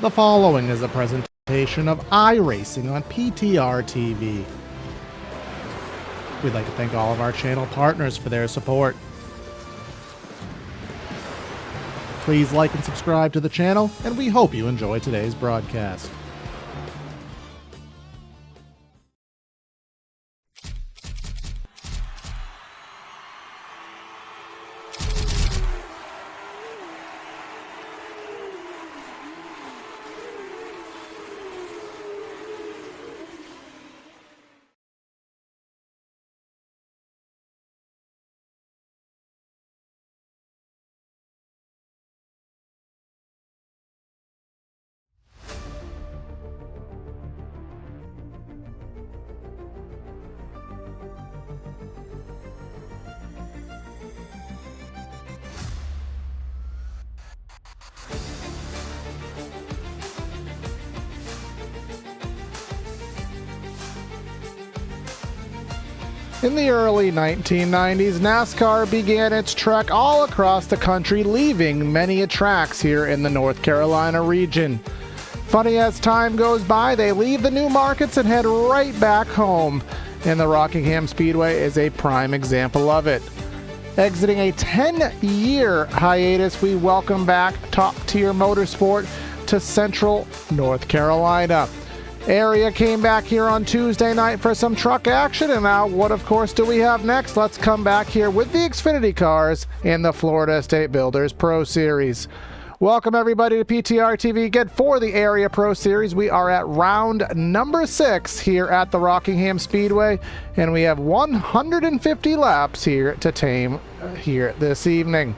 The following is a presentation of iRacing on PTR TV. We'd like to thank all of our channel partners for their support. Please like and subscribe to the channel, and we hope you enjoy today's broadcast. In the early 1990s, NASCAR began its trek all across the country, leaving many tracks here in the North Carolina region. Funny, as time goes by, they leave the new markets and head right back home, and the Rockingham Speedway is a prime example of it. Exiting a 10-year hiatus, we welcome back top-tier motorsport to Central North Carolina. Area came back here on Tuesday night for some truck action, and now what of course do we have next? Let's come back here with the Xfinity cars in the Florida State Builders Pro Series. Welcome everybody to PTR TV. Again, for the Area Pro Series, we are at round number 6 here at the Rockingham Speedway, and we have 150 laps here to tame here this evening.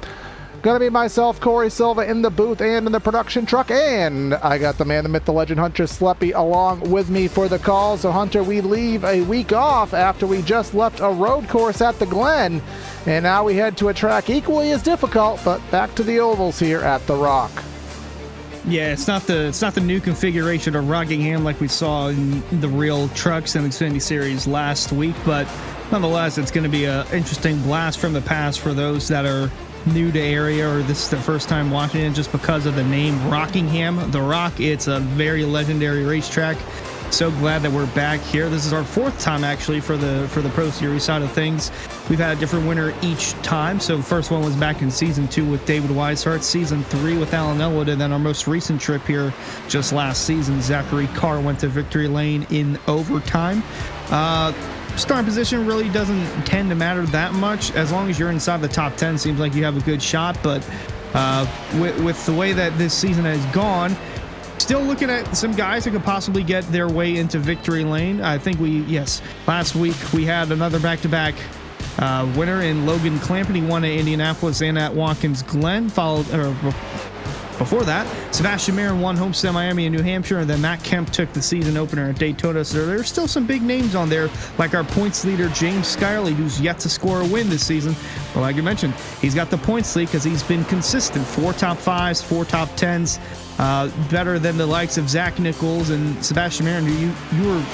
Gonna be myself, Corey Silva, in the booth and in the production truck, and I got the man, the myth, the legend, Hunter Sleppy, along with me for the call. So Hunter, we leave a week off after we just left a road course at the Glen, and now we head to a track equally as difficult, but back to the ovals here at the Rock. Yeah, it's not the new configuration of Rockingham like we saw in the real trucks and Xfinity Series last week, but nonetheless, it's going to be an interesting blast from the past for those that are new to area or this is their first time watching it, just because of the name Rockingham, the Rock. It's a very legendary racetrack. So glad that we're back here. This is our 4th time actually for the Pro Series side of things. We've had a different winner each time. So the first one was back in season 2 with David Weishart, season 3 with Alan Elwood, and then our most recent trip here just last season, Zachary Carr went to victory lane in overtime. Starting position really doesn't tend to matter that much. As long as you're inside the top 10, seems like you have a good shot. But with the way that this season has gone, still looking at some guys that could possibly get their way into victory lane. I think last week we had another back-to-back winner in Logan Clampett. He won at Indianapolis and at Watkins Glen. Before that, Sebastian Marin won Homestead, Miami, and New Hampshire, and then Matt Kemp took the season opener at Daytona. So there's still some big names on there, like our points leader, James Skyley, who's yet to score a win this season. But like you mentioned, he's got the points lead because he's been consistent. 4 top 5s, 4 top 10s, better than the likes of Zach Nichols and Sebastian Marin, who you were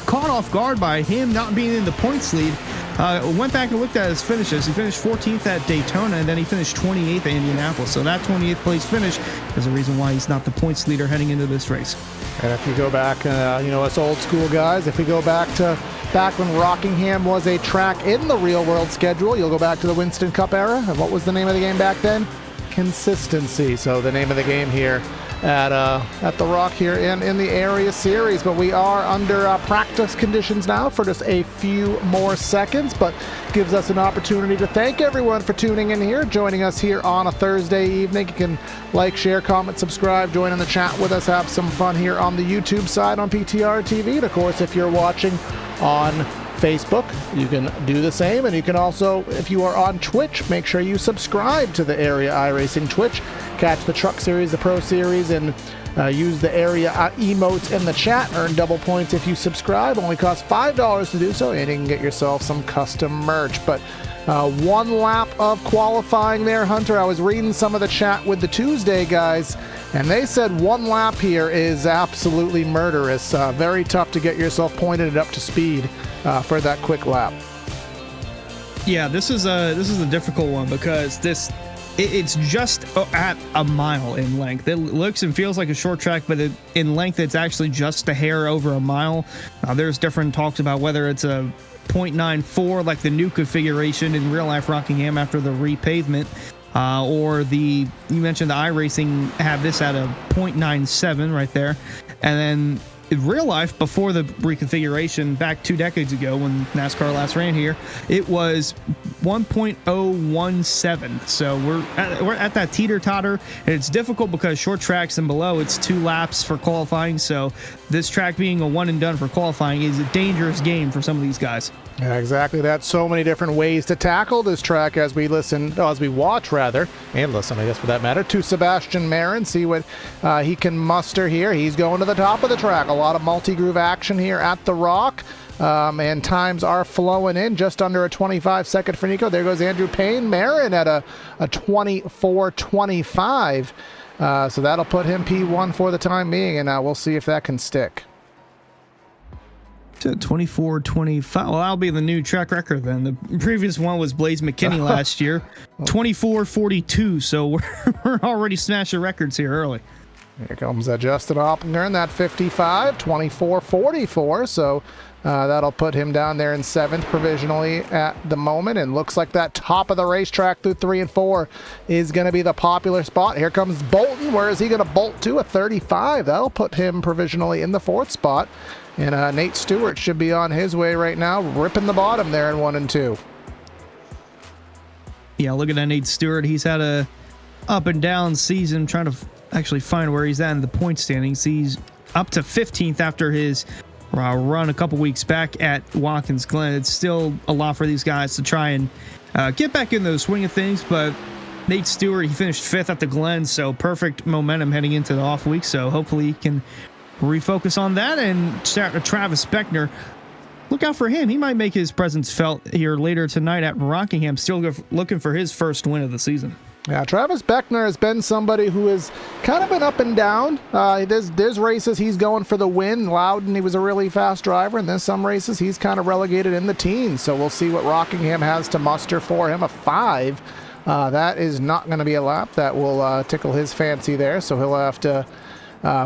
caught off guard by him not being in the points lead. Went back and looked at his finishes. He finished 14th at Daytona, and then he finished 28th at Indianapolis. So that 28th place finish is a reason why he's not the points leader heading into this race. And if you go back, us old school guys, if we go back when Rockingham was a track in the real world schedule, you'll go back to the Winston Cup era. And what was the name of the game back then? Consistency. So the name of the game here at the Rock here in the Area Series. But we are under practice conditions now for just a few more seconds, but gives us an opportunity to thank everyone for tuning in here, joining us here on a Thursday evening. You can like, share, comment, subscribe, join in the chat with us, have some fun here on the YouTube side on PTR TV. And of course, if you're watching on Facebook, you can do the same. And you can also, if you are on Twitch, make sure you subscribe to the Area iRacing Twitch. Catch the Truck Series, the Pro Series, and use the Area emotes in the chat. Earn double points if you subscribe. Only costs $5 to do so, and you can get yourself some custom merch. But one lap of qualifying there, Hunter. I was reading some of the chat with the Tuesday guys, and they said one lap here is absolutely murderous. Very tough to get yourself pointed up to speed for that quick lap. Yeah, this is a difficult one because it's just at a mile in length. It looks and feels like a short track, but in length, it's actually just a hair over a mile. There's different talks about whether it's a 0.94 like the new configuration in real life Rockingham after the repavement, or you mentioned the iRacing have this at a 0.97 right there, and then in real life before the reconfiguration back 2 decades ago when NASCAR last ran here, it was 1.017. So we're at that teeter-totter, and it's difficult because short tracks and below it's 2 laps for qualifying. So this track being a one and done for qualifying is a dangerous game for some of these guys. Yeah, exactly. That's so many different ways to tackle this track as we watch, and listen, I guess for that matter, to Sebastian Marin, see what he can muster here. He's going to the top of the track. A lot of multi-groove action here at the Rock, and times are flowing in. Just under a 25-second for Nico. There goes Andrew Payne. Marin at a 24:25. So that'll put him P1 for the time being, and we'll see if that can stick. 24:25. Well, that'll be the new track record then. The previous one was Blaze McKinney last year, 24:42. So we're already smashing records here early. Here comes Justin Opplinger in that 55, 24:44. So that'll put him down there in 7th provisionally at the moment. And looks like that top of the racetrack through 3 and 4 is going to be the popular spot. Here comes Bolton. Where is he going to bolt to? A 35. That'll put him provisionally in the 4th spot. And Nate Stewart should be on his way right now, ripping the bottom there in 1 and 2. Yeah, look at that Nate Stewart. He's had a up and down season, trying to actually find where he's at in the point standings. He's up to 15th after his run a couple weeks back at Watkins Glen. It's still a lot for these guys to try and get back in the swing of things, but Nate Stewart, he finished 5th at the Glen, so perfect momentum heading into the off week. So hopefully he can refocus on that. And start with Travis Beckner. Look out for him. He might make his presence felt here later tonight at Rockingham. Still looking for his first win of the season. Yeah, Travis Beckner has been somebody who has kind of been up and down. There's races he's going for the win. Loudon, he was a really fast driver, and then some races he's kind of relegated in the teens. So we'll see what Rockingham has to muster for him. A 5. That is not going to be a lap that will tickle his fancy there. So he'll have to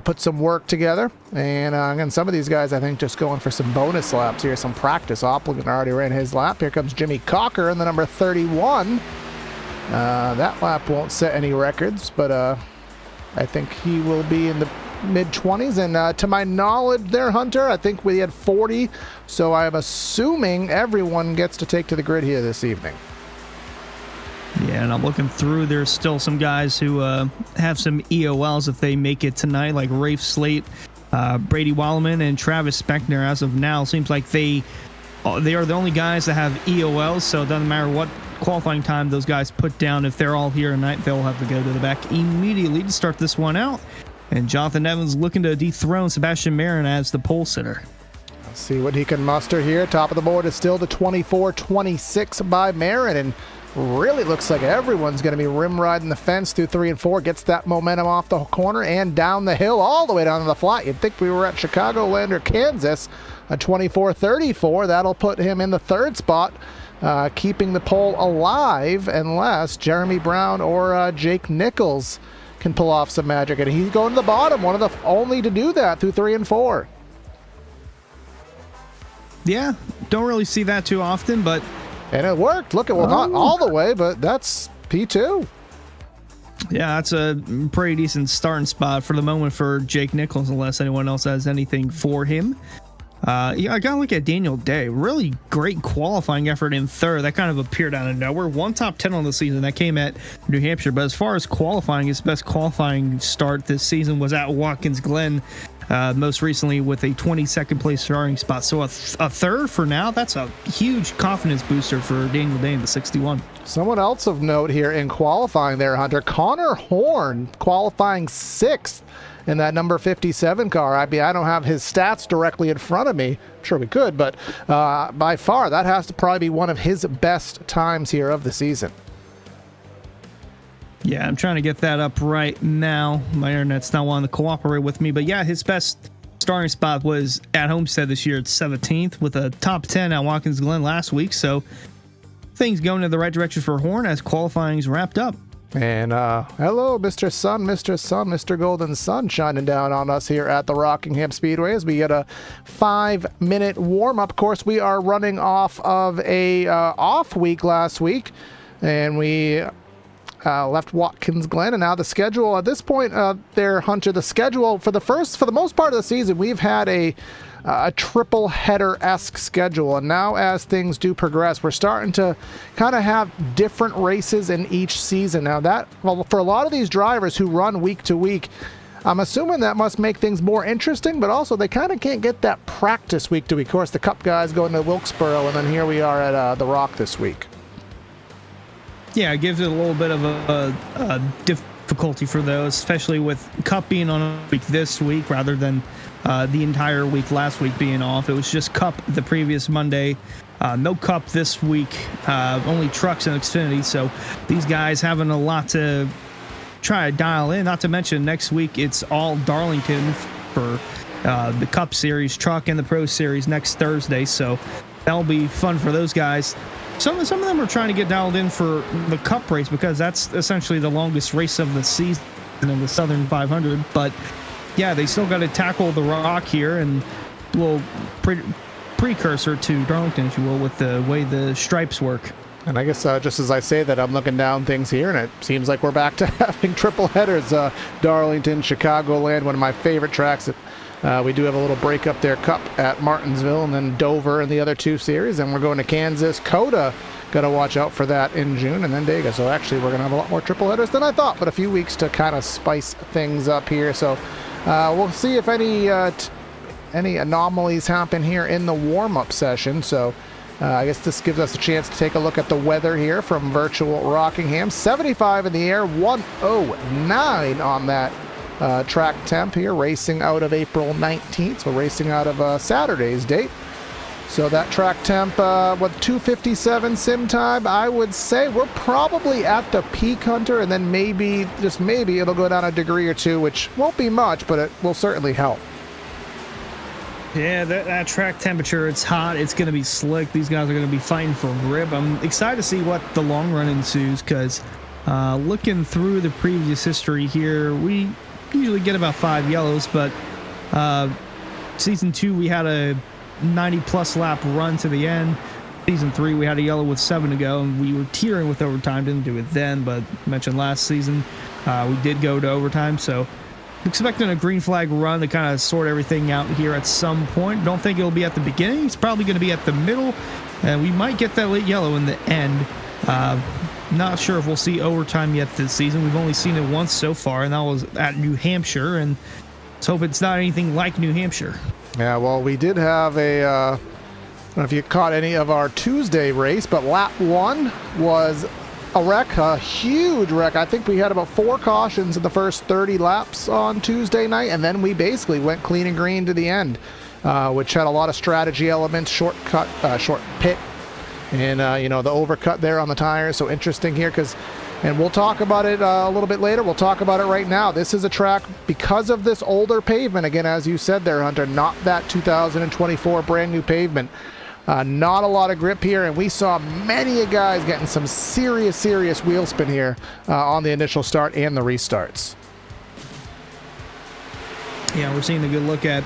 put some work together. And again, some of these guys, I think, just going for some bonus laps here, some practice. Opplinger already ran his lap. Here comes Jimmy Cocker in the number 31. That lap won't set any records, but I think he will be in the mid-20s. And to my knowledge there, Hunter, I think we had 40. So I'm assuming everyone gets to take to the grid here this evening. Yeah, and I'm looking through. There's still some guys who have some EOLs if they make it tonight, like Rafe Slate, Brady Wallerman, and Travis Beckner. As of now, seems like they are the only guys that have EOLs, so it doesn't matter what qualifying time those guys put down. If they're all here tonight, they'll have to go to the back immediately to start this one out. And Jonathan Evans looking to dethrone Sebastian Marin as the pole sitter. Let's see what he can muster here. Top of the board is still the 24-26 by Marin, and really looks like everyone's going to be rim riding the fence through 3 and 4. Gets that momentum off the corner and down the hill all the way down to the flat. You'd think we were at Chicagoland or Kansas. A 24-34. That'll put him in the 3rd spot, keeping the pole alive unless Jeremy Brown or Jake Nichols can pull off some magic. And he's going to the bottom, one of the only to do that through 3 and 4. Yeah, don't really see that too often, but and it worked. Look at, well, not all the way, but that's P2. Yeah, that's a pretty decent starting spot for the moment for Jake Nichols, unless anyone else has anything for him. Yeah, I gotta look at Daniel Day. Really great qualifying effort in 3rd. That kind of appeared out of nowhere. 1 top 10 on the season. That came at New Hampshire. But as far as qualifying, his best qualifying start this season was at Watkins Glen. Most recently with a 22nd place starting spot. So a 3rd for now. That's a huge confidence booster for Daniel Day in the 61. Someone else of note here in qualifying there, Hunter. Connor Horn qualifying 6th in that number 57 car. I don't have his stats directly in front of me. I'm sure we could, but by far that has to probably be one of his best times here of the season. Yeah, I'm trying to get that up right now. My internet's not wanting to cooperate with me. But yeah, his best starting spot was at Homestead this year at 17th with a top 10 at Watkins Glen last week. So things going in the right direction for Horn as qualifying's wrapped up. And hello, Mr. Sun, Mr. Golden Sun shining down on us here at the Rockingham Speedway as we get a 5-minute warm-up. Of course, we are running off of a off week last week, and we left Watkins Glen, and now the schedule at this point there, Hunter, the schedule for the most part of the season, we've had a triple header-esque schedule, and now as things do progress, we're starting to kind of have different races in each season. Now that, well, for a lot of these drivers who run week to week, I'm assuming that must make things more interesting, but also they kind of can't get that practice week to week. Of course, the Cup guys going to Wilkesboro, and then here we are at the Rock this week. Yeah, it gives it a little bit of a difficulty for those, especially with Cup being on a week this week rather than the entire week last week being off. It was just Cup the previous Monday. No Cup this week, only trucks and Xfinity. So these guys having a lot to try to dial in. Not to mention next week it's all Darlington for the Cup Series truck and the Pro Series next Thursday. So that'll be fun for those guys. Some of them are trying to get dialed in for the Cup race because that's essentially the longest race of the season in the Southern 500. But yeah, they still got to tackle the Rock here, and a little precursor to Darlington, if you will, with the way the stripes work. And I guess just as I say that, I'm looking down things here, and it seems like we're back to having triple headers. Darlington, Chicagoland, one of my favorite tracks. We do have a little break up there, Cup at Martinsville, and then Dover in the other two series. And we're going to Kansas. Coda, got to watch out for that in June, and then Dega. So actually, we're going to have a lot more triple headers than I thought, but a few weeks to kind of spice things up here. So we'll see if any anomalies happen here in the warm-up session. So I guess this gives us a chance to take a look at the weather here from virtual Rockingham. 75 in the air, 109 on that track temp here, racing out of April 19th, so racing out of Saturday's date. So that track temp with 2:57 sim time, I would say we're probably at the peak, Hunter, and then maybe, just maybe, it'll go down a degree or two, which won't be much, but it will certainly help. Yeah, that track temperature, it's hot, it's going to be slick. These guys are going to be fighting for grip. I'm excited to see what the long run ensues, because looking through the previous history here, we usually get about 5 yellows, but season 2 we had a 90-plus lap run to the end. Season 3 we had a yellow with 7 to go, and we were teetering with overtime. Didn't do it then, but mentioned last season we did go to overtime, so expecting a green flag run to kind of sort everything out here at some point. Don't think it'll be at the beginning. It's probably going to be at the middle, and we might get that late yellow in the end. Not sure if we'll see overtime yet this season. We've only seen it once so far, and that was at New Hampshire, and let's hope it's not anything like New Hampshire. Yeah, well, we did have a, I don't know if you caught any of our Tuesday race, but lap 1 was a wreck, a huge wreck. I think we had about 4 cautions in the first 30 laps on Tuesday night, and then we basically went clean and green to the end, which had a lot of strategy elements, short pit, and the overcut there on the tires. So interesting here, and we'll talk about it a little bit later. We'll talk about it right now. This is a track, because of this older pavement, again, as you said there, Hunter, not that 2024 brand new pavement. Not a lot of grip here, and we saw many guys getting some serious wheel spin here on the initial start and the restarts. Yeah, we're seeing a good look at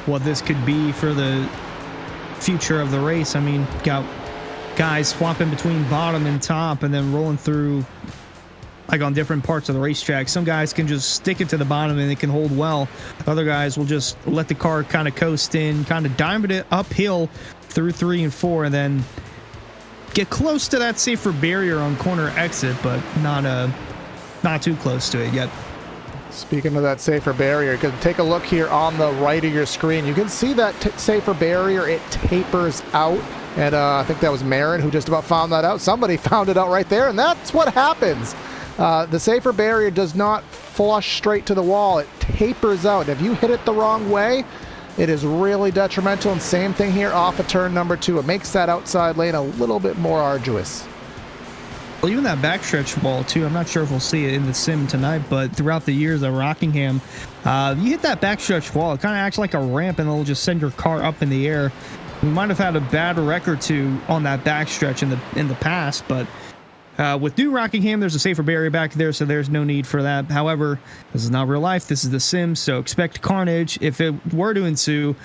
what this could be for the future of the race. I mean, got guys swapping between bottom and top and then rolling through like on different parts of the racetrack. Some guys can just stick it to the bottom and it can hold well. Other guys will just let the car kind of coast in, kind of diamond it uphill through 3 and 4, and then get close to that safer barrier on corner exit, but not too cllose to it yet. Speaking of that safer barrier, you can take a look here on the right of your screen. You can see that safer barrier, it tapers out. And I think that was Marin who just about found that out. Somebody found it out right there, and that's what happens. The safer barrier does not flush straight to the wall. It tapers out. If you hit it the wrong way, it is really detrimental. And same thing here off of turn number 2. It makes that outside lane a little bit more arduous. Well, even that backstretch wall, too, I'm not sure if we'll see it in the sim tonight, but throughout the years at Rockingham, you hit that backstretch wall, it kind of acts like a ramp, and it'll just send your car up in the air. We might have had a bad wreck or two on that backstretch in the past, but With New Rockingham, there's a safer barrier back there, so there's no need for that. However, this is not real life. This is The Sims, so expect carnage, if it were to ensue,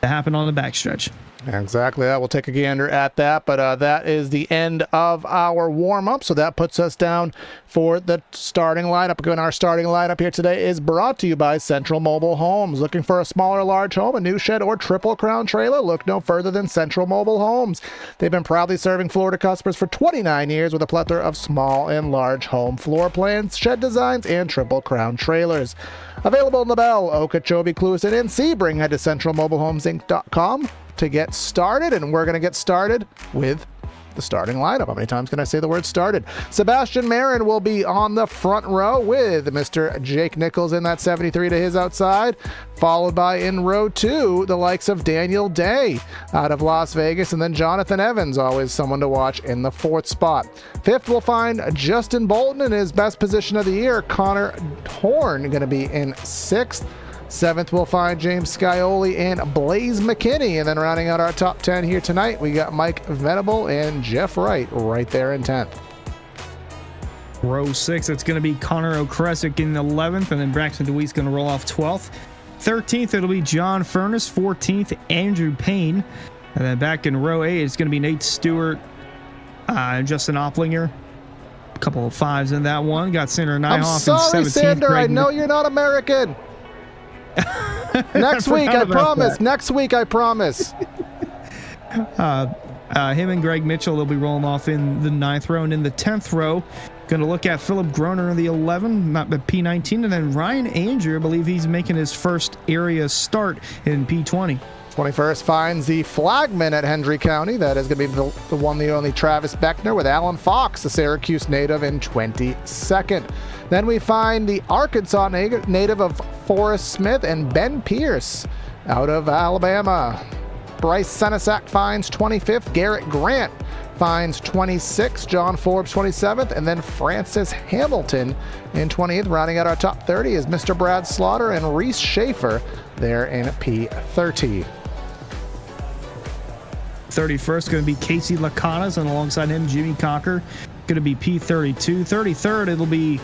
to happen on the backstretch. Exactly that. We'll take a gander at that, but that is the end of our warm-up, so that puts us down for the starting lineup. Again, our starting lineup here today is brought to you by Central Mobile Homes. Looking for a small or large home, a new shed, or triple crown trailer? Look no further than Central Mobile Homes. They've been proudly serving Florida customers for 29 years with a plethora of small and large home floor plans, shed designs, and triple crown trailers. Available in LaBelle, Okeechobee, Clewiston, and Sebring. Head to centralmobilehomesinc.com to get started, and we're going to get started with the starting lineup. How many times can I say the word started? Sebastian Marin will be on the front row with Mr. Jake Nichols in that 73 to his outside, followed by in row 2 the likes of Daniel Day out of Las Vegas, and then Jonathan Evans, always someone to watch, in the 4th spot. 5th we'll find Justin Bolton in his best position of the year. Connor Horn going to be in 6th. 7th, we'll find James Scioli and Blaze McKinney. And then rounding out our top 10 here tonight, we got Mike Venable and Jeff Wright right there in 10th. Row 6, it's going to be Connor Okresic in 11th, and then Braxton DeWeese going to roll off 12th. 13th, it'll be John Furness. 14th, Andrew Payne. And then back in row 8, it's going to be Nate Stewart and Justin Opplinger. A couple of 5s in that one. Got Sander Nyhoff. I'm sorry, Sander. I know you're not American. Next week, I promise. That. Next week, I promise. Him and Greg Mitchell, they'll be rolling off in the 9th row. And in the 10th row, going to look at Philip Groner in the 11, not P19. And then Ryan Andrew, I believe he's making his first area start in P20. 21st finds the flagman at Hendry County. That is going to be the one, the only Travis Beckner, with Alan Fox, the Syracuse native, in 22nd. Then we find the Arkansas native of Forrest Smith and Ben Pierce out of Alabama. Bryce Senesac finds 25th. Garrett Grant finds 26th. John Forbes 27th. And then Francis Hamilton in 20th. Rounding out our top 30 is Mr. Brad Slaughter and Reese Schaefer there in P30. 31st going to be Casey Lacanas, and alongside him Jimmy Cocker, going to be P32. 33rd it'll be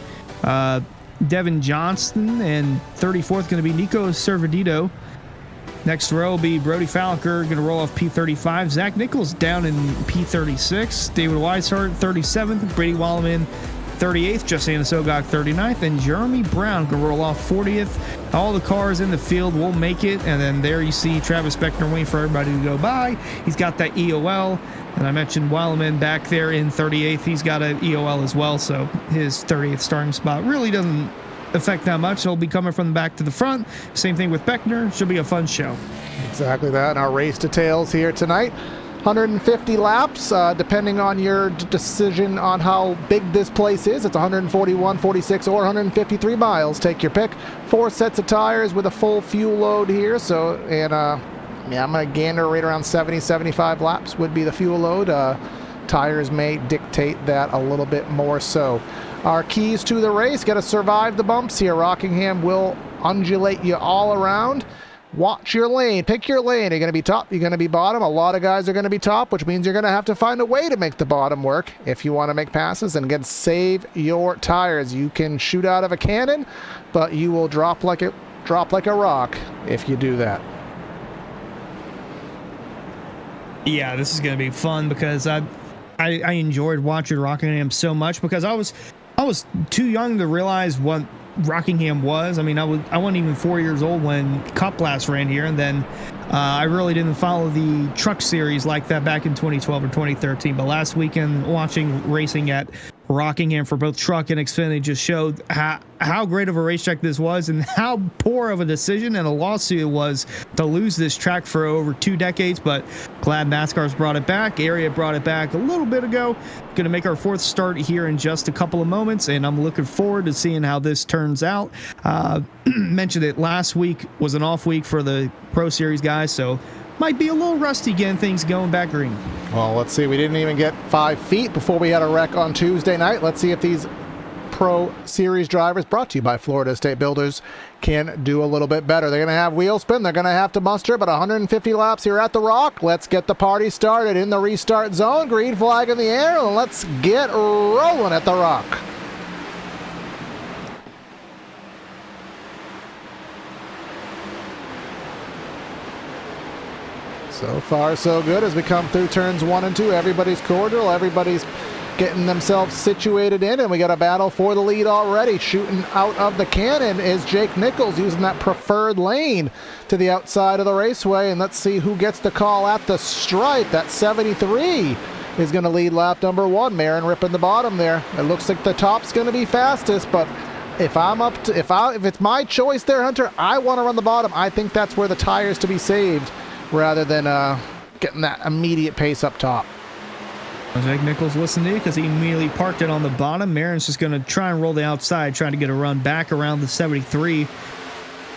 Devin Johnston, and 34th going to be Nico Servidito. Next row will be Brody Falker, going to roll off P35. Zach Nichols down in P36. David Weishart 37th. Brady Walleman 38th. Justin Sogok 39th. And Jeremy Brown going to roll off 40th. All the cars in the field will make it. And then there you see Travis Beckner waiting for everybody to go by. He's got that EOL. And I mentioned Wildman back there in 38th. He's got an EOL as well. So his 38th starting spot really doesn't affect that much. He'll be coming from the back to the front. Same thing with Beckner. Should be a fun show. Exactly that. And our race details here tonight. 150 laps, depending on your decision on how big this place is. It's 141, 46, or 153 miles. Take your pick. 4 sets of tires with a full fuel load here. So, and yeah, I'm going to gander right around 70, 75 laps would be the fuel load. Tires may dictate that a little bit more so. Our keys to the race: got to survive the bumps here. Rockingham will undulate you all around. Watch your lane. Pick your lane. You're going to be top. You're going to be bottom. A lot of guys are going to be top, which means you're going to have to find a way to make the bottom work if you want to make passes. And again, save your tires. You can shoot out of a cannon, but you will drop like a rock if you do that. Yeah, this is going to be fun because I enjoyed watching Rockingham so much because I was too young to realize what Rockingham was. I mean, I wasn't even 4 years old when Cup last ran here, and then I really didn't follow the truck series like that back in 2012 or 2013. But last weekend, watching racing at Rockingham for both truck and Xfinity just showed how great of a racetrack this was and how poor of a decision and a lawsuit it was to lose this track for over 2 decades. But glad NASCAR's brought it back. Area brought it back a little bit ago. Going to make our 4th start here in just a couple of moments, and I'm looking forward to seeing how this turns out. Mentioned it last week was an off week for the Pro Series guys, so might be a little rusty getting things going back green. Well, let's see. We didn't even get 5 feet before we had a wreck on Tuesday night. Let's see if these Pro Series drivers, brought to you by Florida State Builders, can do a little bit better. They're going to have wheel spin. They're going to have to muster about 150 laps here at the Rock. Let's get the party started in the restart zone. Green flag in the air, and let's get rolling at the Rock. So far, so good as we come through turns 1 and 2. Everybody's cordial. Everybody's getting themselves situated in, and we got a battle for the lead already. Shooting out of the cannon is Jake Nichols, using that preferred lane to the outside of the raceway. And let's see who gets the call at the stripe. That 73 is going to lead lap number 1. Marin ripping the bottom there. It looks like the top's going to be fastest, but if it's my choice there, Hunter, I want to run the bottom. I think that's where the tire's to be saved, rather than getting that immediate pace up top. Jake Nichols listened to you because he immediately parked it on the bottom. Marin's just going to try and roll the outside, trying to get a run back around the 73.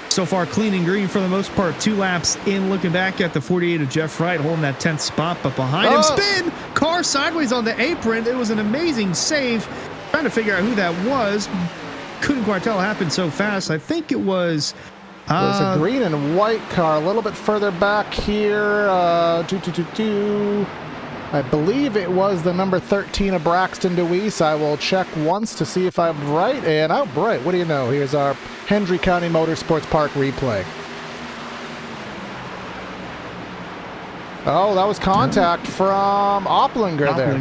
So far, clean and green for the most part. 2 laps in, looking back at the 48 of Jeff Wright, holding that 10th spot, but behind him, spin! Car sideways on the apron. It was an amazing save. Trying to figure out who that was. Couldn't quite tell it happened so fast. I think it was... There's a green and white car a little bit further back here. I believe it was the number 13 of Braxton DeWeese. I will check once to see if I'm right. And oh, right, what do you know? Here's our Hendry County Motorsports Park replay. Oh, that was contact from Opplinger there.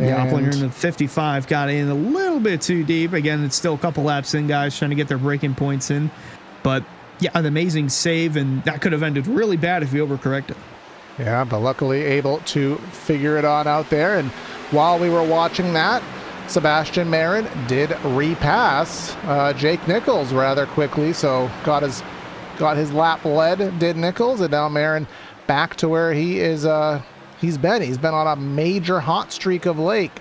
Yeah, Opplinger in the 55 got in a little bit too deep. Again, it's still a couple laps in, guys, trying to get their braking points in. But yeah, an amazing save, and that could have ended really bad if he overcorrected. Yeah, but luckily able to figure it on out there. And while we were watching that, Sebastian Marin did repass Jake Nichols rather quickly. So got his lap led, did Nichols, and now Marin back to where he is. He's been on a major hot streak of late,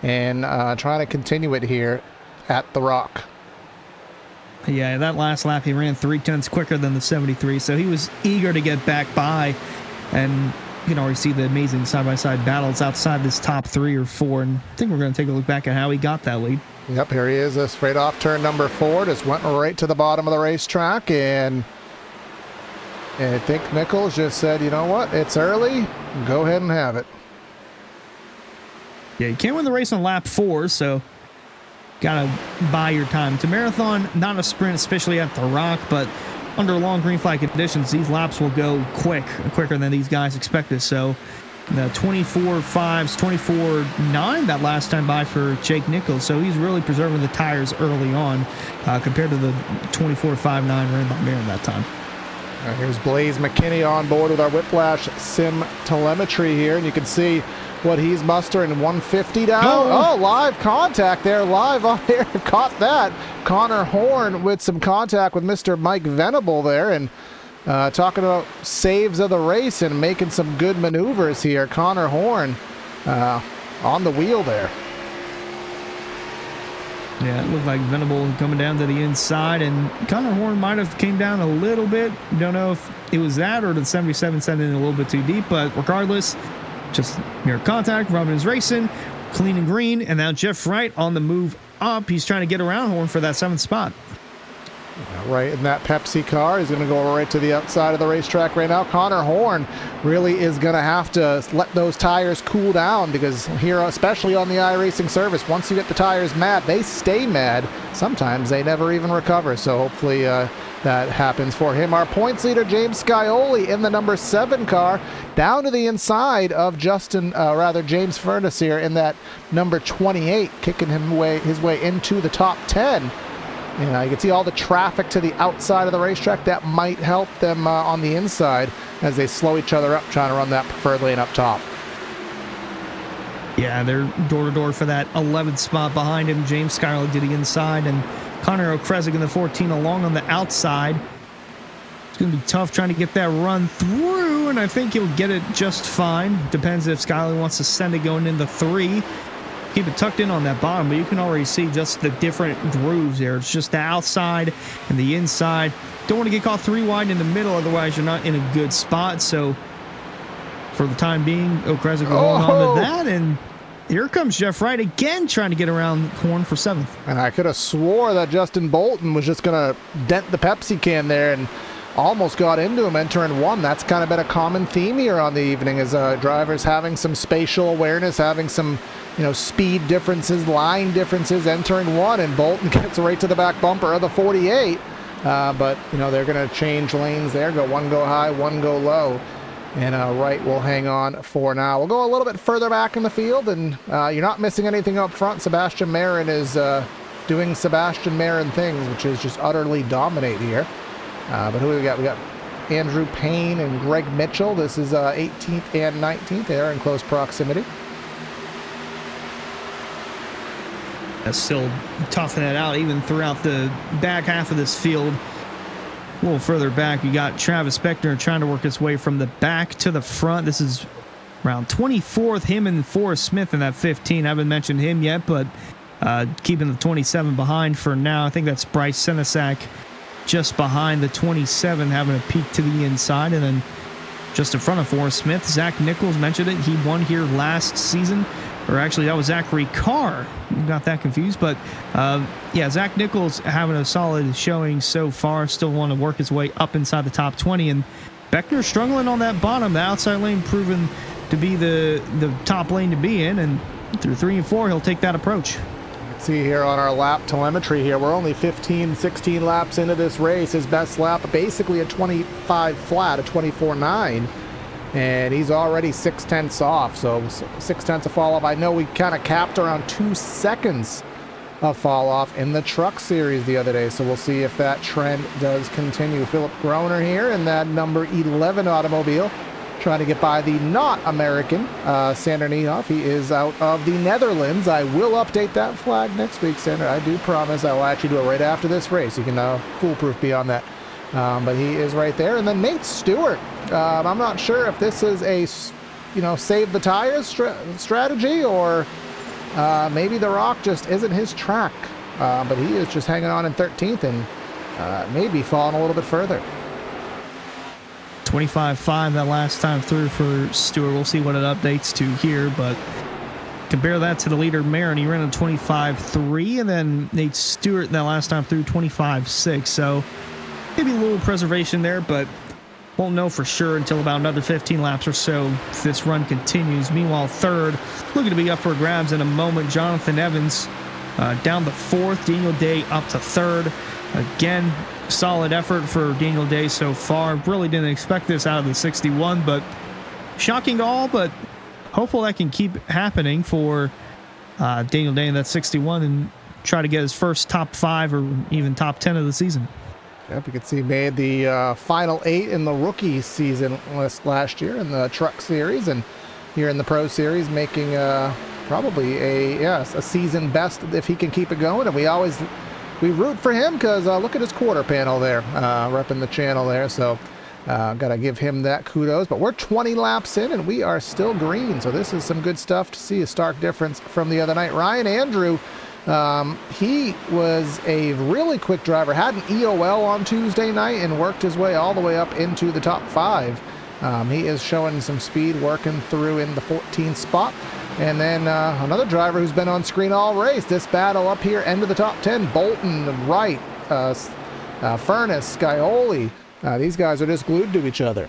and trying to continue it here at the Rock. Yeah, that last lap he ran 0.3 quicker than the 73, so he was eager to get back by. And you can already see the amazing side-by-side battles outside this top 3 or 4. And I think we're going to take a look back at how he got that lead. Yep, here he is, straight off turn number 4. Just went right to the bottom of the racetrack. And I think Nichols just said, you know what, it's early. Go ahead and have it. Yeah, you can't win the race on lap 4, so got to buy your time. It's a marathon, not a sprint, especially at the Rock, but under long green flag conditions, these laps will go quicker than these guys expected. So the 24.5s, 24.9 that last time by for Jake Nichols. So he's really preserving the tires early on compared to the 24.59 ran by Marin that time. Here's Blaze McKinney on board with our Whiplash Sim telemetry here, and you can see what he's mustering. 150 down. Oh, live contact there, live on air. Caught that. Connor Horn with some contact with Mr. Mike Venable there, and talking about saves of the race and making some good maneuvers here. Connor Horn on the wheel there. Yeah, it looked like Venable coming down to the inside, and Connor Horn might have came down a little bit. Don't know if it was that or the 77 sent in a little bit too deep, but regardless, just near contact. Robin is racing, clean and green, and now Jeff Wright on the move up. He's trying to get around Horn for that 7th spot. Right in that Pepsi car. He's going to go right to the outside of the racetrack right now. Connor Horn really is going to have to let those tires cool down, because here, especially on the iRacing service, once you get the tires mad, they stay mad. Sometimes they never even recover. So hopefully that happens for him. Our points leader, James Scioli, in the number 7 car, down to the inside of James Furness here in that number 28, kicking his way into the top 10. You can see all the traffic to the outside of the racetrack. That might help them on the inside as they slow each other up, trying to run that preferred lane up top. Yeah, they're door-to-door for that 11th spot behind him. James Skyler to the inside, and Connor O'Kresick in the 14 along on the outside. It's going to be tough trying to get that run through, and I think he'll get it just fine. Depends if Skyler wants to send it going into 3. Keep it tucked in on that bottom, but you can already see just the different grooves there. It's just the outside and the inside. Don't want to get caught 3 wide in the middle, otherwise you're not in a good spot. So for the time being, O'Kresick will hold on to that, and Here comes Jeff Wright again, trying to get around Horn for 7th. And I could have swore that Justin Bolton was just going to dent the Pepsi can there and almost got into him entering 1. That's kind of been a common theme here on the evening, is drivers having some spatial awareness, having some speed differences, line differences entering 1, and Bolton gets right to the back bumper of the 48. But they're going to change lanes there, one go high, one go low. And Wright will hang on for now. We'll go a little bit further back in the field, and you're not missing anything up front. Sebastian Marin is doing Sebastian Marin things, which is just utterly dominate here. But who do we got? We got Andrew Payne and Greg Mitchell. This is 18th and 19th. They are in close proximity. Still toughing it out even throughout the back half of this field. A little further back, you got Travis Beckner trying to work his way from the back to the front. This is around 24th, him and Forrest Smith in that 15. I haven't mentioned him yet, but keeping the 27 behind for now. I think that's Bryce Senesac just behind the 27, having a peek to the inside. And then just in front of Forrest Smith, Zach Nichols mentioned it. He won here last season. Or actually, that was Zachary Carr. Got that confused. But, yeah, Zach Nichols having a solid showing so far. Still want to work his way up inside the top 20. And Beckner struggling on that bottom. The outside lane proven to be the top lane to be in. And through 3 and 4, he'll take that approach. See here on our lap telemetry here, we're only 15, 16 laps into this race. His best lap, basically a 25 flat, a 24.9. And he's already 6/10 off, so 6/10 of fall off. I know we kind of capped around 2 seconds of fall off in the truck series the other day, so we'll see if that trend does continue. Philip Groner here in that number 11 automobile, trying to get by the not American Sander Niehoff. He is out of the Netherlands. I will update that flag next week, Sander. I do promise. I will actually do it right after this race. You can foolproof me on that. But he is right there. And then Nate Stewart. I'm not sure if this is a, save the tires strategy, or maybe the Rock just isn't his track. But he is just hanging on in 13th and maybe falling a little bit further. 25.5 that last time through for Stewart. We'll see what it updates to here, but compare that to the leader Marin. He ran a 25.3, and then Nate Stewart that last time through 25.6. So maybe a little preservation there, but won't know for sure until about another 15 laps or so if this run continues. Meanwhile, third, looking to be up for grabs in a moment. Jonathan Evans down to 4th. Daniel Day up to 3rd. Again, solid effort for Daniel Day so far. Really didn't expect this out of the 61, but shocking to all, but hopeful that can keep happening for Daniel Day in that 61 and try to get his first top 5 or even top 10 of the season. Yep, you can see he made the final 8 in the rookie season last year in the truck series, and here in the pro series making probably a season best if he can keep it going. And we root for him because look at his quarter panel there, repping the channel there. So gotta give him that kudos. But we're 20 laps in and we are still green, so this is some good stuff to see. A stark difference from the other night. Ryan Andrew, he was a really quick driver, had an EOL on Tuesday night and worked his way all the way up into the top 5. He is showing some speed, working through in the 14th spot. And then another driver who's been on screen all race. This battle up here, end of the top 10. Bolton, Wright, Furness, Scioli. These guys are just glued to each other.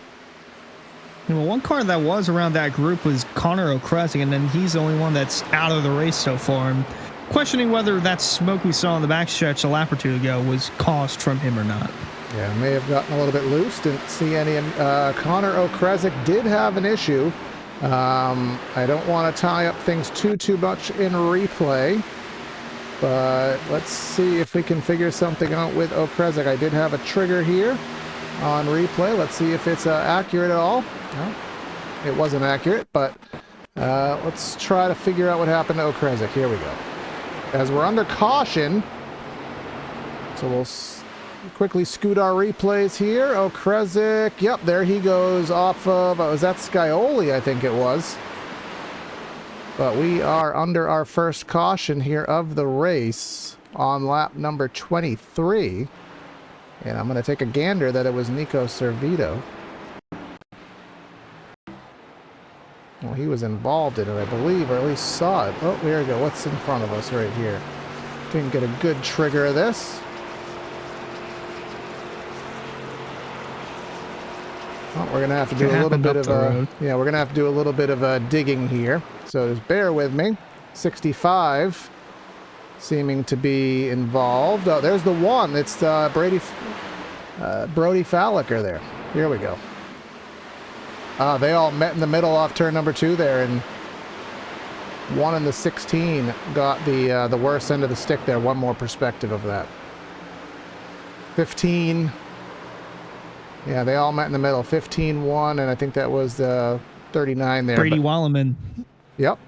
Well, one car that was around that group was Connor O'Kresick, and then he's the only one that's out of the race so far. And questioning whether that smoke we saw in the backstretch a lap or two ago was caused from him or not. Yeah, may have gotten a little bit loose. Didn't see any. Connor O'Kresick did have an issue. I don't want to tie up things too much in replay, but let's see if we can figure something out with O'Kresick. I did have a trigger here on replay. Let's see if it's accurate at all. No, it wasn't accurate, but let's try to figure out what happened to O'Kresick. Here we go. As we're under caution, so we'll quickly scoot our replays here. O'Kresick, yep, there he goes off of, was that Scioli, I think it was. But we are under our first caution here of the race on lap number 23. And I'm going to take a gander that it was Nico Servito. Well, he was involved in it, I believe, or at least saw it. Oh, there we go. What's in front of us right here? Didn't get a good trigger of this. Well, we're gonna have to do a little bit of we're gonna have to do a little bit of digging here. So just bear with me. 65 seeming to be involved. Oh, there's the one. It's Brody Falliker there. Here we go. They all met in the middle off turn number 2 there, and 1 and the 16 got the worst end of the stick there. One more perspective of that. 15. Yeah, they all met in the middle. 15-1, and I think that was 39 there. Brady Weileman. Yep.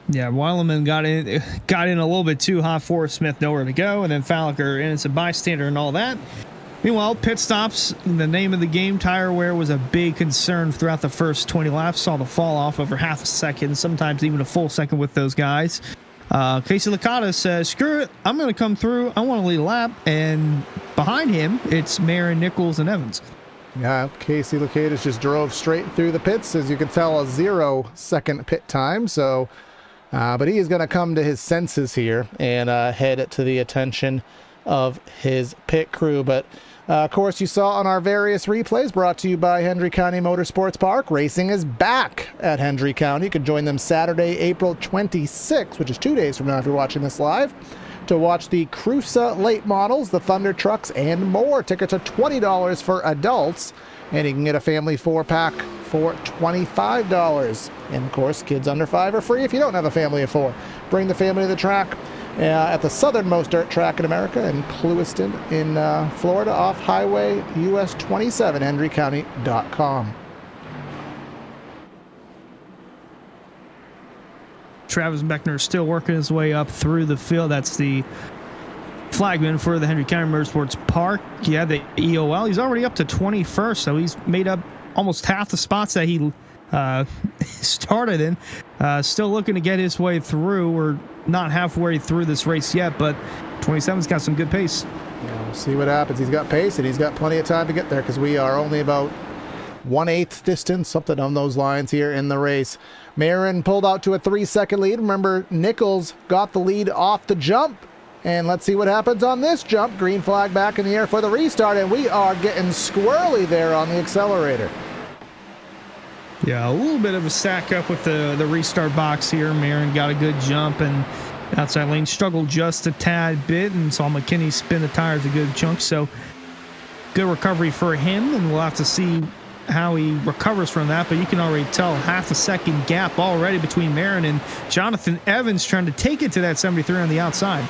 Yeah, Weileman got in a little bit too hot for Smith, nowhere to go, and then Falliker, innocent bystander and all that. Meanwhile, pit stops, the name of the game, tire wear was a big concern throughout the first 20 laps. Saw the fall off over half a second, sometimes even a full second with those guys. Casey Licata says, screw it, I'm going to come through. I want to lead a lap. And behind him, it's Marin, Nichols, and Evans. Yeah, Casey Licata just drove straight through the pits. As you can tell, a 0-second pit time. So, but he is going to come to his senses here and head to the attention of his pit crew. But of course, you saw on our various replays brought to you by Hendry County Motorsports Park. Racing is back at Hendry County. You can join them Saturday, April 26th, which is 2 days from now if you're watching this live, to watch the Cruza late models, the Thunder trucks, and more. Tickets are $20 for adults, and you can get a family 4-pack for $25. And of course, kids under 5 are free if you don't have a family of 4. Bring the family to the track at the southernmost dirt track in America in Clewiston in Florida off Highway US 27, HenryCounty.com. Travis Beckner still working his way up through the field. That's the flagman for the Hendry County Motorsports Park. Yeah, the EOL. He's already up to 21st, so he's made up almost half the spots that he started in. Still looking to get his way through. We're not halfway through this race yet, but 27's got some good pace. Yeah, we'll see what happens. He's got pace, and he's got plenty of time to get there because we are only about 1/8 distance, something on those lines here in the race. Marin pulled out to a 3-second lead. Remember, Nichols got the lead off the jump. And let's see what happens on this jump. Green flag back in the air for the restart, and we are getting squirrely there on the accelerator. Yeah, a little bit of a stack up with the restart box here. Marin got a good jump, and outside lane struggled just a tad bit, and saw McKinney spin the tires a good chunk. So good recovery for him, and we'll have to see how he recovers from that. But you can already tell half a second gap already between Marin and Jonathan Evans trying to take it to that 73 on the outside.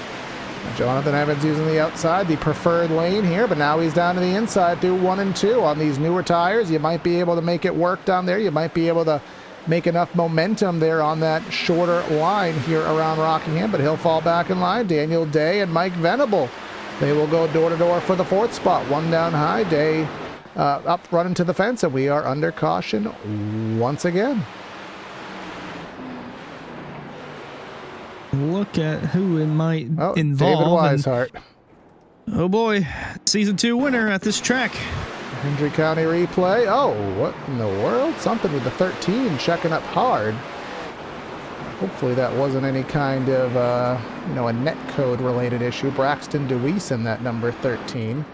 Jonathan Evans using the outside, the preferred lane here, but now he's down to the inside through 1 and 2 on these newer tires. You might be able to make it work down there. You might be able to make enough momentum there on that shorter line here around Rockingham, but he'll fall back in line. Daniel Day and Mike Venable, they will go door to door for the 4th spot. 1 down high. Day up running to the fence, and we are under caution once again. Look at who it might involve. David Weishart. Oh boy, season 2 winner at this track. Hendry County replay. Oh, what in the world? Something with the 13 checking up hard. Hopefully that wasn't any kind of, a net code related issue. Braxton DeWeese in that number 13.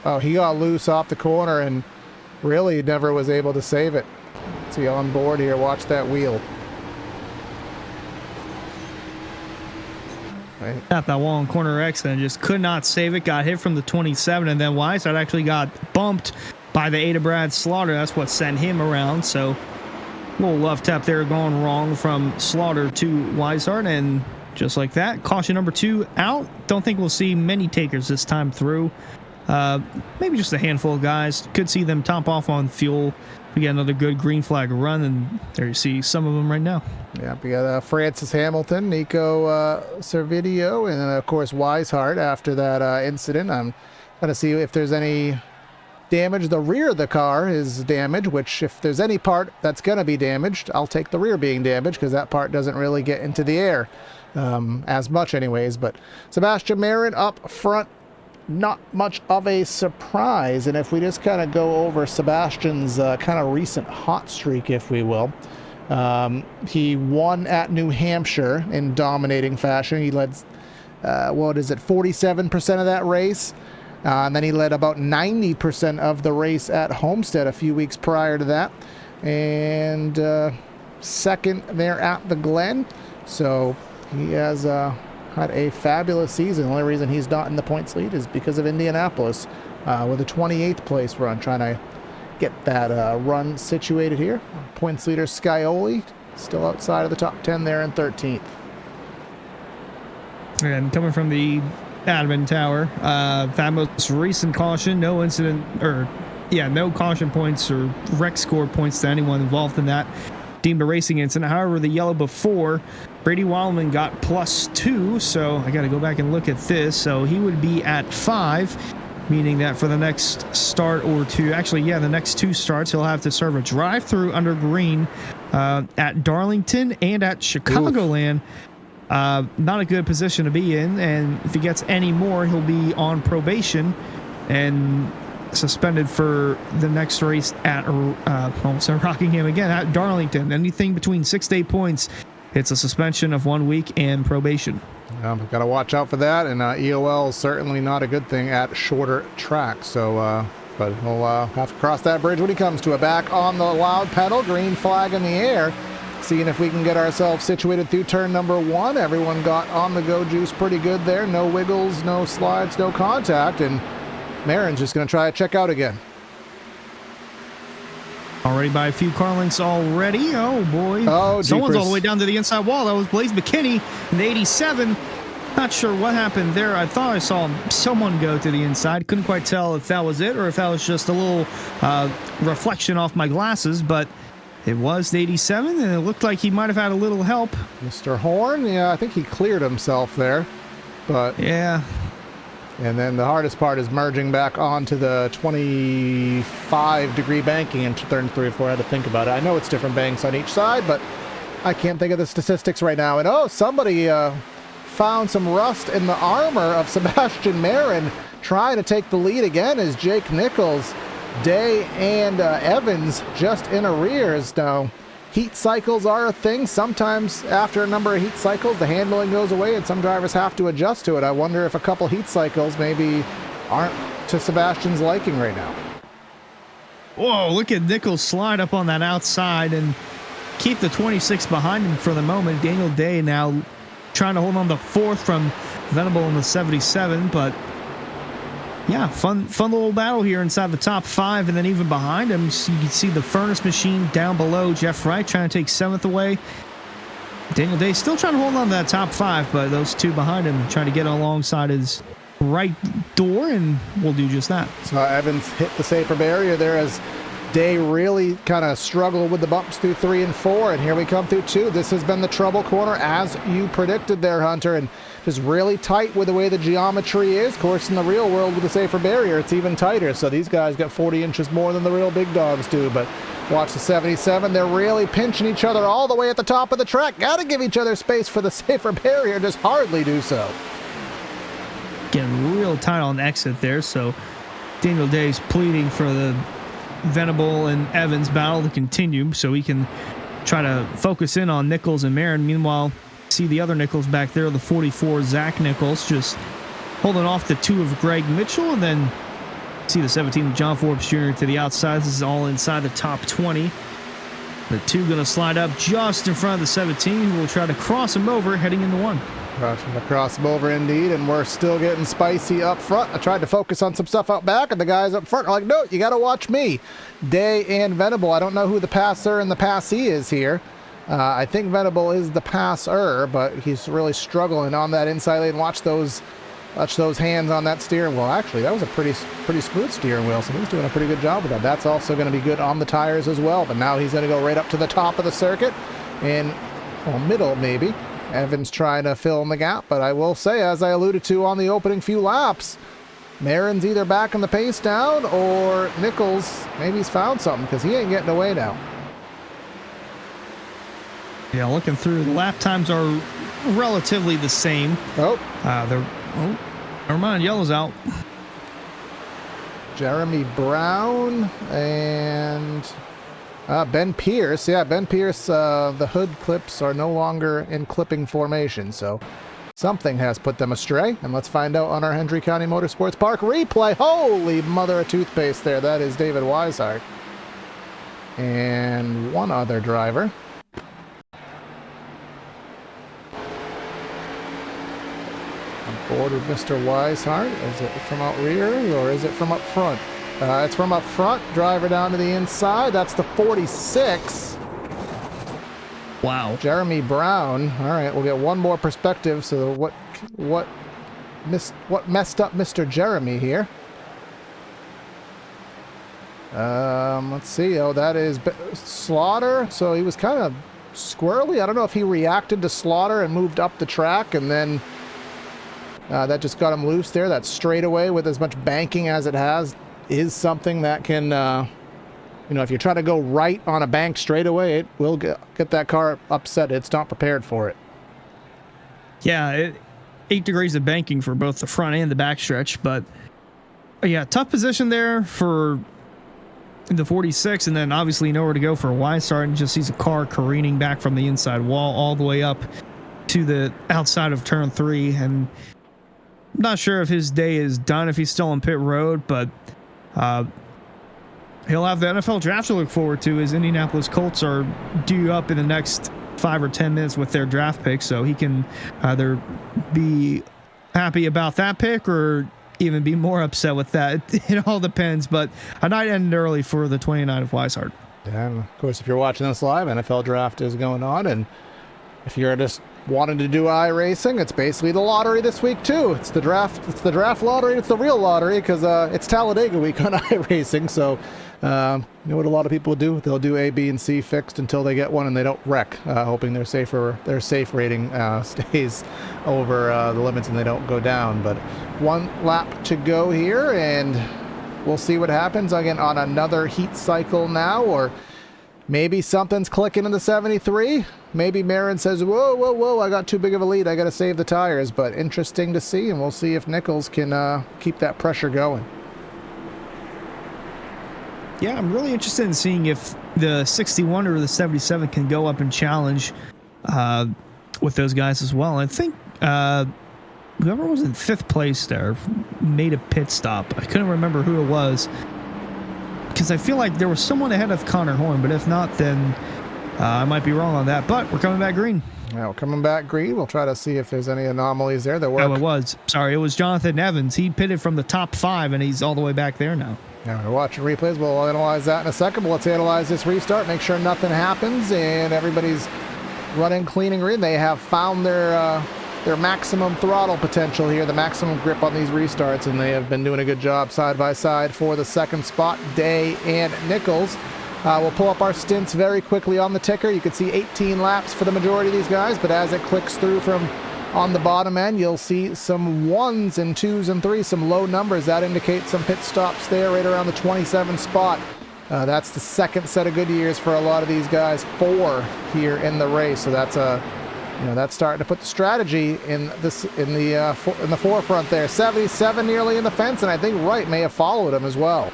Oh, he got loose off the corner and really never was able to save it. See on board here, watch that wheel. Right. Got that wall in corner exit and just could not save it. Got hit from the 27, and then Weishart actually got bumped by the Ada Brad Slaughter. That's what sent him around. So a little love tap there going wrong from Slaughter to Weishart, and just like that, caution number 2 out. Don't think we'll see many takers this time through. Maybe just a handful of guys. Could see them top off on fuel. We get another good green flag run, and there you see some of them right now. Yeah, we got Francis Hamilton, Nico Servideo, and then of course Weishart after that incident. I'm going to see if there's any damage. The rear of the car is damaged, which if there's any part that's going to be damaged, I'll take the rear being damaged because that part doesn't really get into the air as much anyways. But Sebastian Marin up front not much of a surprise. And if we just kind of go over Sebastian's kind of recent hot streak, if we will, he won at New Hampshire in dominating fashion. He led, 47% of that race. And then he led about 90% of the race at Homestead a few weeks prior to that. And second there at the Glen. So he has had a fabulous season. The only reason he's not in the points lead is because of Indianapolis with a 28th place run, trying to get that run situated here. Points leader Scioli still outside of the top 10 there in 13th. And coming from the admin tower, that most recent caution, no caution points or wreck score points to anyone involved in that deemed a racing incident. However, the yellow before, Brady Wildman got +2, so I got to go back and look at this. So he would be at 5, meaning that for the next start or two, the next 2 starts, he'll have to serve a drive-through under green at Darlington and at Chicagoland. Not a good position to be in, and if he gets any more, he'll be on probation and suspended for the next race at Rockingham again at Darlington. Anything between 6 to 8 points, it's a suspension of 1 week and probation. We've got to watch out for that, and EOL is certainly not a good thing at shorter tracks. So, but we'll have to cross that bridge when he comes to it. Back on the loud pedal, green flag in the air. Seeing if we can get ourselves situated through turn number 1. Everyone got on the go juice pretty good there. No wiggles, no slides, no contact, and Marin's just going to try to check out again. Already by a few car lengths already. Oh, boy. Oh, someone's all the way down to the inside wall. That was Blaze McKinney in the 87. Not sure what happened there. I thought I saw someone go to the inside. Couldn't quite tell if that was it or if that was just a little reflection off my glasses, but it was the 87, and it looked like he might have had a little help. Mr. Horn, yeah, I think he cleared himself there, but yeah. And then the hardest part is merging back onto the 25-degree banking in turn 3 or 4. I had to think about it. I know it's different banks on each side, but I can't think of the statistics right now. And somebody found some rust in the armor of Sebastian Marin, trying to take the lead again as Jake Nichols, Day, and Evans just in arrears now. Heat cycles are a thing. Sometimes after a number of heat cycles, the handling goes away and some drivers have to adjust to it. I wonder if a couple heat cycles maybe aren't to Sebastian's liking right now. Whoa, look at Nichols slide up on that outside and keep the 26 behind him for the moment. Daniel Day now trying to hold on to 4th from Venable in the 77, but yeah, fun little battle here inside the top 5, and then even behind him, you can see the Furnace Machine down below. Jeff Wright trying to take 7th away. Daniel Day still trying to hold on to that top 5, but those 2 behind him trying to get alongside his right door, and will do just that. So Evans hit the safer barrier there as Day really kind of struggled with the bumps through 3 and 4, and here we come through 2. This has been the trouble corner as you predicted there, Hunter, and just really tight with the way the geometry is. Of course, in the real world with the safer barrier, it's even tighter, so these guys got 40 inches more than the real big dogs do. But watch the 77, they're really pinching each other all the way at the top of the track. Got to give each other space for the safer barrier, just hardly do so. Getting real tight on the exit there, so Daniel Day's pleading for the Venable and Evans battle to continue so he can try to focus in on Nichols and Marin. Meanwhile, see the other Nichols back there, the 44 Zach Nichols, just holding off the 2 of Greg Mitchell, and then see the 17 of John Forbes Jr. to the outside. This is all inside the top 20. The 2 going to slide up just in front of the 17, who will try to cross him over heading into 1. Trying to cross him over indeed, and we're still getting spicy up front. I tried to focus on some stuff out back, and the guys up front are like, no, you got to watch me. Day and Venable. I don't know who the passer and the passee is here. I think Venable is the passer, but he's really struggling on that inside lane. Watch those hands on that steering wheel. Actually, that was a pretty smooth steering wheel, so he's doing a pretty good job with that. That's also going to be good on the tires as well, but now he's going to go right up to the top of the circuit in middle maybe. Evans trying to fill in the gap, but I will say, as I alluded to on the opening few laps, Marin's either backing the pace down or Nichols, maybe he's found something because he ain't getting away now. Yeah, looking through, the lap times are relatively the same. Oh. Never mind, yellow's out. Jeremy Brown and Ben Pierce. Yeah, Ben Pierce, the hood clips are no longer in clipping formation, so something has put them astray. And let's find out on our Hendry County Motorsports Park replay. Holy mother of toothpaste there. That is David Weishart. And one other driver. On board with Mr. Weishart. Is it from out rear or is it from up front? It's from up front. Driver down to the inside. That's the 46. Wow. Jeremy Brown. All right, we'll get one more perspective. So what messed up Mr. Jeremy here? Let's see. Oh, that is Slaughter. So he was kind of squirrely. I don't know if he reacted to Slaughter and moved up the track, and then that just got him loose there. That straightaway with as much banking as it has is something that can, if you try to go right on a bank straightaway, it will get that car upset. It's not prepared for it. Yeah, 8 degrees of banking for both the front and the back stretch. But, yeah, tough position there for the 46, and then obviously nowhere to go for Weishart, and just sees a car careening back from the inside wall all the way up to the outside of turn 3. And I'm not sure if his day is done, if he's still on pit road, but he'll have the NFL draft to look forward to, as Indianapolis Colts are due up in the next 5 or 10 minutes with their draft pick, so he can either be happy about that pick or even be more upset with that. It all depends, but a night ended early for the 29 of Weishart. Yeah, and of course, if you're watching this live, NFL draft is going on, and if you're just wanting to do iRacing, it's basically the lottery this week too. It's the draft lottery. It's the real lottery because it's Talladega week on iRacing. So you know what a lot of people do? They'll do A, B, and C fixed until they get one and they don't wreck, hoping their safe rating stays over the limits and they don't go down. But one lap to go here, and we'll see what happens again on another heat cycle now, or maybe something's clicking in the 73. Maybe Marin says, whoa, I got too big of a lead. I got to save the tires. But interesting to see, and we'll see if Nichols can keep that pressure going. Yeah, I'm really interested in seeing if the 61 or the 77 can go up and challenge with those guys as well. I think whoever was in 5th place there made a pit stop. I couldn't remember who it was, because I feel like there was someone ahead of Connor Horn, but if not, then I might be wrong on that. But we're coming back green. Now, coming back green, we'll try to see if there's any anomalies there. Oh, it was. Sorry, it was Jonathan Evans. He pitted from the top 5, and he's all the way back there now. Now, we're watching replays. We'll analyze that in a second, but let's analyze this restart, make sure nothing happens, and everybody's running clean and green. They have found their maximum throttle potential here, the maximum grip on these restarts, and they have been doing a good job side by side for the second spot, Day and Nichols. We'll pull up our stints very quickly on the ticker. You can see 18 laps for the majority of these guys, but as it clicks through from on the bottom end, you'll see some 1s and 2s and 3s, some low numbers. That indicates some pit stops there right around the 27 spot. That's the second set of good years for a lot of these guys, 4 here in the race. So that's that's starting to put the strategy in the forefront there. 77 nearly in the fence, and I think Wright may have followed him as well.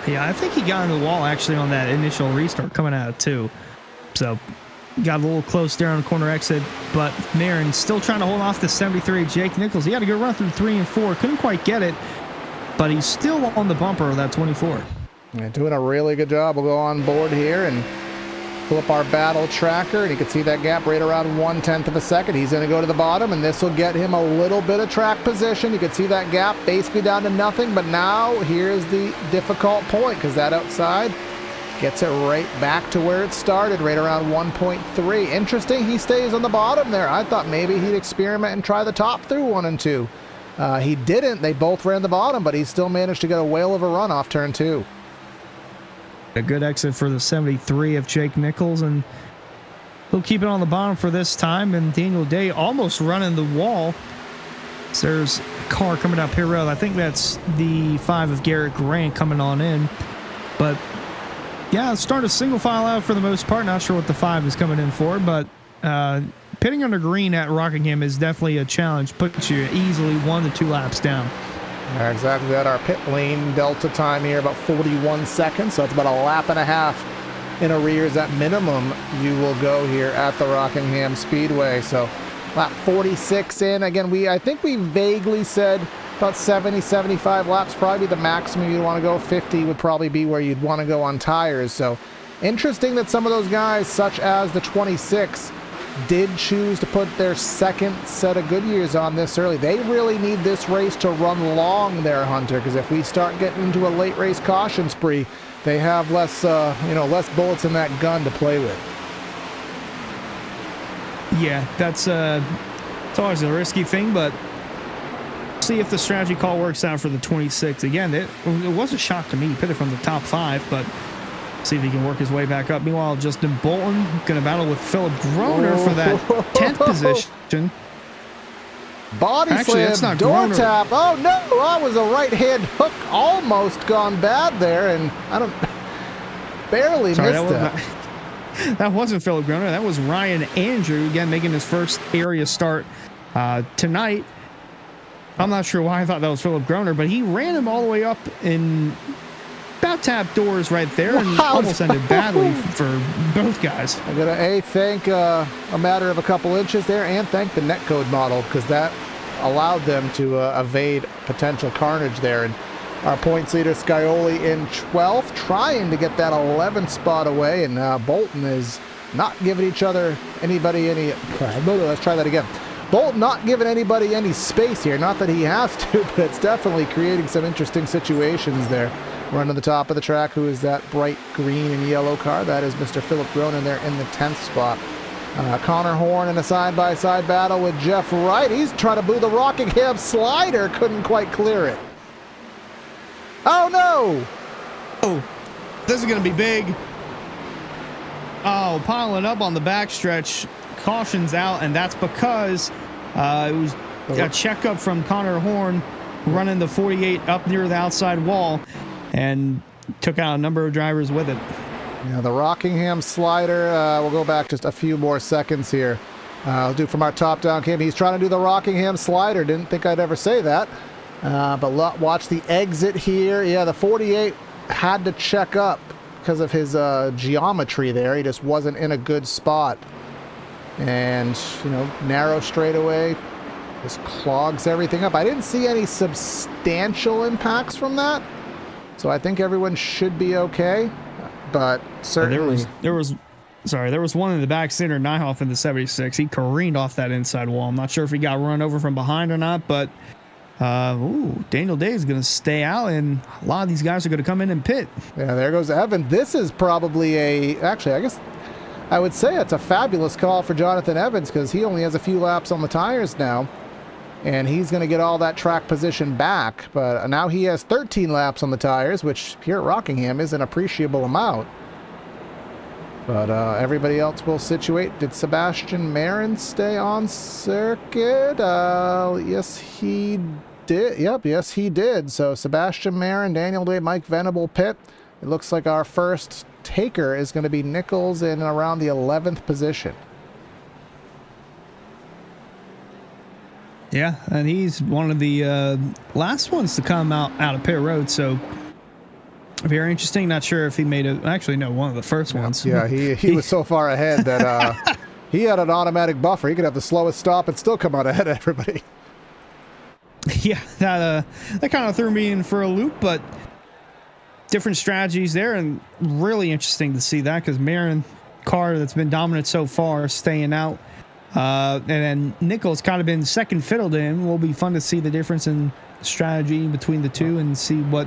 Yeah, I think he got in the wall actually on that initial restart coming out of 2. So got a little close there on the corner exit, but Marin still trying to hold off the 73 Jake Nichols. He had a good run through 3 and 4, couldn't quite get it, but he's still on the bumper of that 24. Yeah, doing a really good job. We'll go on board here and pull up our battle tracker, and you can see that gap right around 1/10 of a second. He's going to go to the bottom, and this will get him a little bit of track position. You can see that gap basically down to nothing, but now here's the difficult point, because that outside gets it right back to where it started, right around 1.3. Interesting, he stays on the bottom there. I thought maybe he'd experiment and try the top through 1 and 2. He didn't. They both ran the bottom, but he still managed to get a whale of a run off turn 2. A good exit for the 73 of Jake Nichols, and he'll keep it on the bottom for this time. And Daniel Day almost running the wall. So there's a car coming up here road. I think that's the 5 of Garrett Grant coming on in. But yeah, start a single file out for the most part. Not sure what the 5 is coming in for, but pitting under green at Rockingham is definitely a challenge. Puts you easily 1 to 2 laps down. Yeah, exactly that. Our pit lane delta time here, about 41 seconds. So it's about a lap and a half in arrears at minimum you will go here at the Rockingham Speedway. So lap 46 in. Again, I think we vaguely said about 70, 75 laps, probably the maximum you'd want to go. 50 would probably be where you'd want to go on tires. So interesting that some of those guys, such as the 26, did choose to put their second set of Goodyears on this early. They really need this race to run long there, Hunter, because if we start getting into a late race caution spree, they have less bullets in that gun to play with. Yeah, that's it's always a risky thing, but see if the strategy call works out for the 26. Again, it was a shock to me. He pitted from the top 5, but see if he can work his way back up. Meanwhile, Justin Bolton going to battle with Philip Groner for that 10th position. Body slam, door tap. Oh no, that was a right hand hook, almost gone bad there, and barely missed that. That wasn't Philip Groner. That was Ryan Andrew, again making his first area start tonight. I'm not sure why I thought that was Philip Groner, but he ran him all the way up in about tap doors right there, and almost ended badly for both guys. I'm going to thank a matter of a couple inches there, and thank the netcode model, because that allowed them to evade potential carnage there. And our points leader, Scioli, in 12th, trying to get that 11th spot away, and Bolton is not giving anybody any... Let's try that again. Bolton not giving anybody any space here. Not that he has to, but it's definitely creating some interesting situations there. Running the top of the track, who is that bright green and yellow car? That is Mr. Philip Groner there in the 10th spot. Connor Horn in a side-by-side battle with Jeff Wright. He's trying to boo the Rockingham slider. Couldn't quite clear it. Oh, no! Oh, this is going to be big. Oh, piling up on the backstretch. Caution's out, and that's because it was a checkup from Connor Horn running the 48 up near the outside wall, and took out a number of drivers with it. Yeah, the Rockingham slider, we'll go back just a few more seconds here. I'll do from our top-down cam. He's trying to do the Rockingham slider. Didn't think I'd ever say that. But watch the exit here. Yeah, the 48 had to check up because of his geometry there. He just wasn't in a good spot. And, narrow straightaway just clogs everything up. I didn't see any substantial impacts from that. So I think everyone should be okay, but certainly there was one in the back center, Nyhoff in the 76. He careened off that inside wall. I'm not sure if he got run over from behind or not, but Daniel Day is going to stay out, and a lot of these guys are going to come in and pit. Yeah, there goes Evan. This is probably actually, I guess I would say it's a fabulous call for Jonathan Evans, because he only has a few laps on the tires now. And he's going to get all that track position back. But now he has 13 laps on the tires, which here at Rockingham is an appreciable amount. But everybody else will situate. Did Sebastian Marin stay on circuit? Yes, he did. Yep, yes, he did. So Sebastian Marin, Daniel Day, Mike Venable pit. It looks like our first taker is going to be Nichols in around the 11th position. Yeah, and he's one of the last ones to come out of pit road, so very interesting. Not sure if he made it. Actually, no, one of the first ones. Yeah, he was so far ahead that he had an automatic buffer. He could have the slowest stop and still come out ahead of everybody. Yeah, that kind of threw me in for a loop, but different strategies there, and really interesting to see that, because Marin, car that's been dominant so far, staying out. And then Nichols kind of been second fiddle to him. Will be fun to see the difference in strategy between the two and see what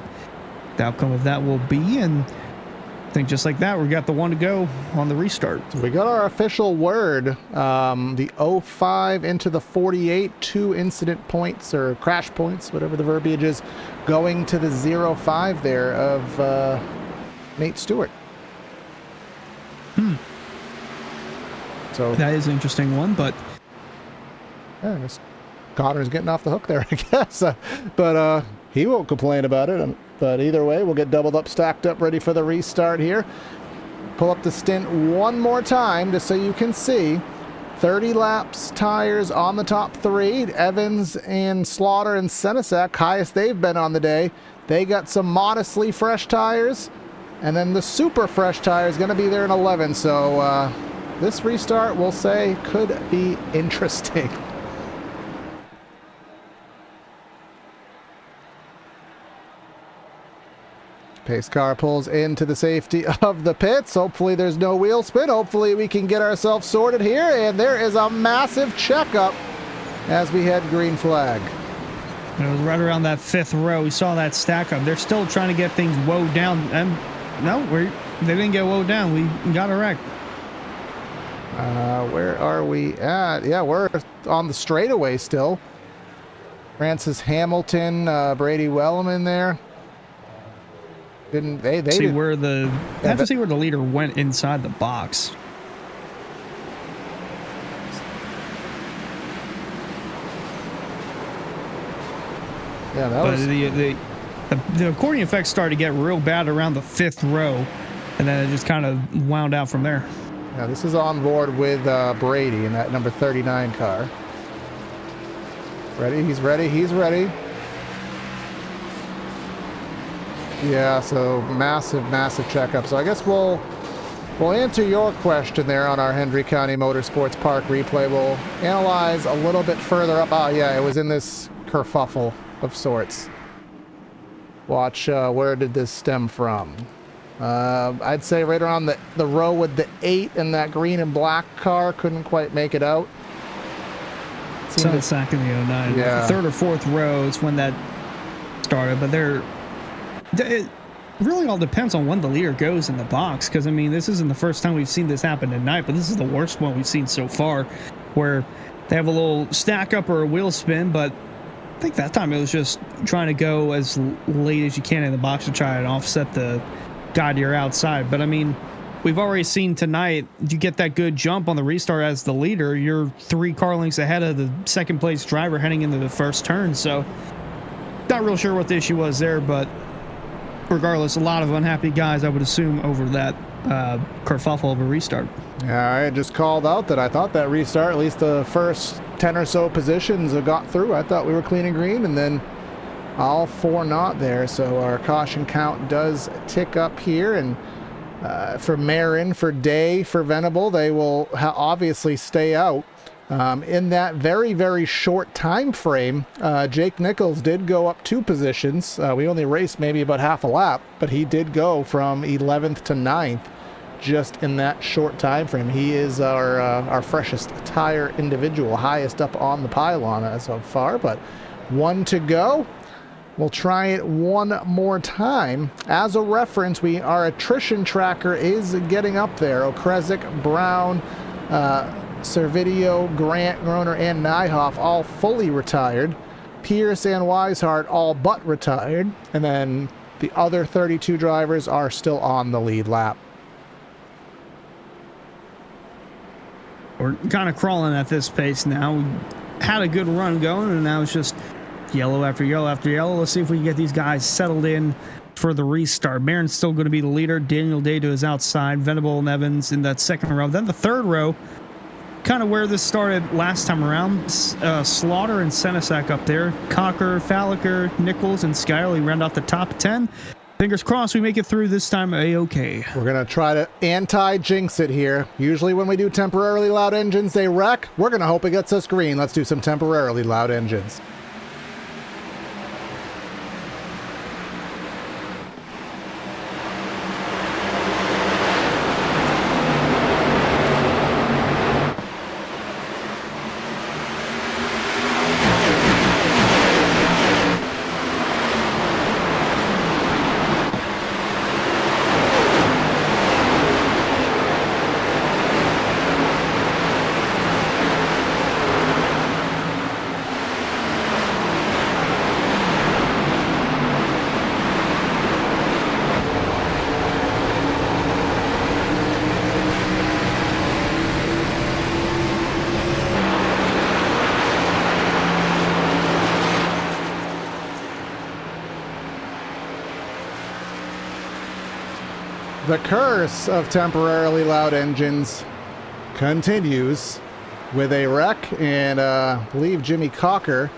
the outcome of that will be. And I think just like that, we got the one to go on the restart. So we got our official word. The 05 into the 48, 2 incident points or crash points, whatever the verbiage is, going to the 05 there of Nate Stewart. So that is an interesting one, but yeah, I guess Connor's getting off the hook there, I guess. But he won't complain about it. But either way, we'll get doubled up, stacked up, ready for the restart here. Pull up the stint one more time just so you can see. 30 laps tires on the top three. Evans and Slaughter and Senesac, highest they've been on the day. They got some modestly fresh tires. And then the super fresh tire is going to be there in 11. So this restart, we'll say, could be interesting. Pace car pulls into the safety of the pits. Hopefully there's no wheel spin. Hopefully we can get ourselves sorted here. And there is a massive checkup as we head green flag. It was right around that fifth row. We saw that stack up. They're still trying to get things woed down. And no, they didn't get woed down. We got a wreck. Where are we at? Yeah, we're on the straightaway still. Francis Hamilton, Brady Wellman there. Didn't they see didn't, where the I have to see where the leader went inside the box. Yeah, that was. The accordion effect started to get real bad around the fifth row, and then it just kind of wound out from there. Yeah, this is on board with Brady in that number 39 car. Ready? He's ready. He's ready. Yeah, so massive checkup. So I guess we'll answer your question there on our Hendry County Motorsports Park replay. We'll analyze a little bit further up. Oh, yeah, it was in this kerfuffle of sorts. Watch, where did this stem from? I'd say right around the row with the 8 and that green and black car. Couldn't quite make it out. Senesac in the 09. Yeah. Third or fourth row is when that started, but it really all depends on when the leader goes in the box, because I mean, this isn't the first time we've seen this happen tonight, but this is the worst one we've seen so far, where they have a little stack up or a wheel spin, but I think that time it was just trying to go as late as you can in the box to try and offset the guy to your outside. But I mean, we've already seen tonight, you get that good jump on the restart as the leader, you're 3 car lengths ahead of the second place driver heading into the first turn, so not real sure what the issue was there, but regardless, a lot of unhappy guys, I would assume, over that kerfuffle of a restart. Yeah, I just called out that I thought that restart, at least the first 10 or so positions got through. I thought we were clean and green, and then all 4 not there. So our caution count does tick up here. And for Marin, for Day, for Venable, they will obviously stay out. In that very short time frame, Jake Nichols did go up 2 positions. We only raced maybe about half a lap, but he did go from 11th to 9th just in that short time frame. He is our freshest tire individual, highest up on the pylon as of far, but 1 to go. We'll try it one more time. As a reference, our attrition tracker is getting up there. Okresic, Brown, Servideo, Grant, Groner, and Nyhoff all fully retired. Pierce and Weishart all but retired. And then the other 32 drivers are still on the lead lap. We're kind of crawling at this pace now. We had a good run going, and now it's just yellow after yellow after yellow. Let's see if we can get these guys settled in for the restart. Marin's still going to be the leader. Daniel Day to his outside. Venable and Evans in that second row. Then the third row, kind of where this started last time around. Slaughter and Senesac up there. Cocker, Falliker, Nichols, and Skyley round off the top 10. Fingers crossed we make it through this time A-okay. We're going to try to anti-jinx it here. Usually when we do temporarily loud engines, they wreck. We're going to hope it gets us green. Let's do some temporarily loud engines. The curse of temporarily loud engines continues with a wreck, and I believe Jimmy Cocker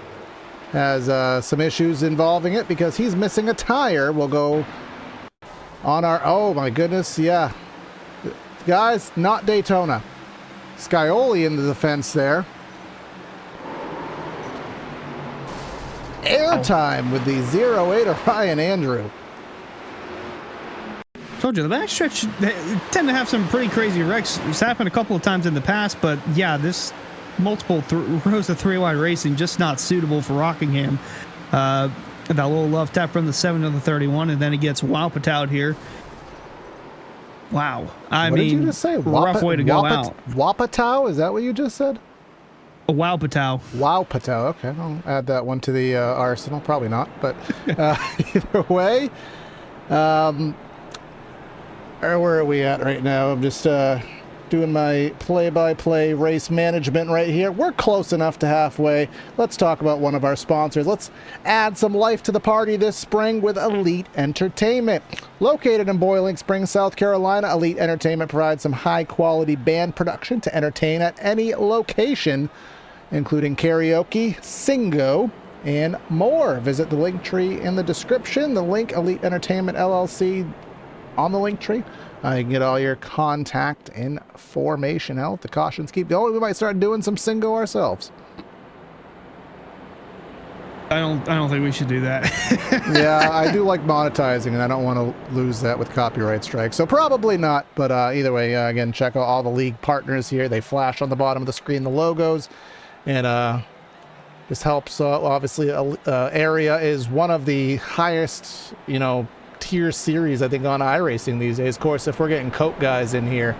has some issues involving it because he's missing a tire. We'll go on our, oh my goodness, yeah. Guys, not Daytona. Scioli in the defense there. Airtime with the 08 of Ryan Andrew. Told you, the backstretch, they tend to have some pretty crazy wrecks. It's happened a couple of times in the past, but yeah, this multiple rows of three-wide racing just not suitable for Rockingham. That little love tap from the 7 to the 31, and then he gets Wapatowed here. Wow. What did you just say? Rough way to go out. Wapatow? Is that what you just said? A Wapatow. Wapatow. Okay, I'll add that one to the arsenal. Probably not, but either way. Where are we at right now? I'm just doing my play-by-play race management right here. We're close enough to halfway. Let's talk about one of our sponsors. Let's add some life to the party this spring with Elite Entertainment. Located in Boiling Springs, South Carolina, Elite Entertainment provides some high-quality band production to entertain at any location, including karaoke, singo, and more. Visit the link tree in the description. The link, Elite Entertainment LLC, on the link tree. You can get all your contact information. Hell, if the cautions keep going, we might start doing some singo ourselves. I don't think we should do that. Yeah, I do like monetizing, and I don't want to lose that with copyright strikes. So probably not, but either way, again, check out all the league partners here. They flash on the bottom of the screen, the logos, and this helps. Obviously, area is one of the highest, tier series, I think, on iRacing these days. Of course, if we're getting Coke guys in here,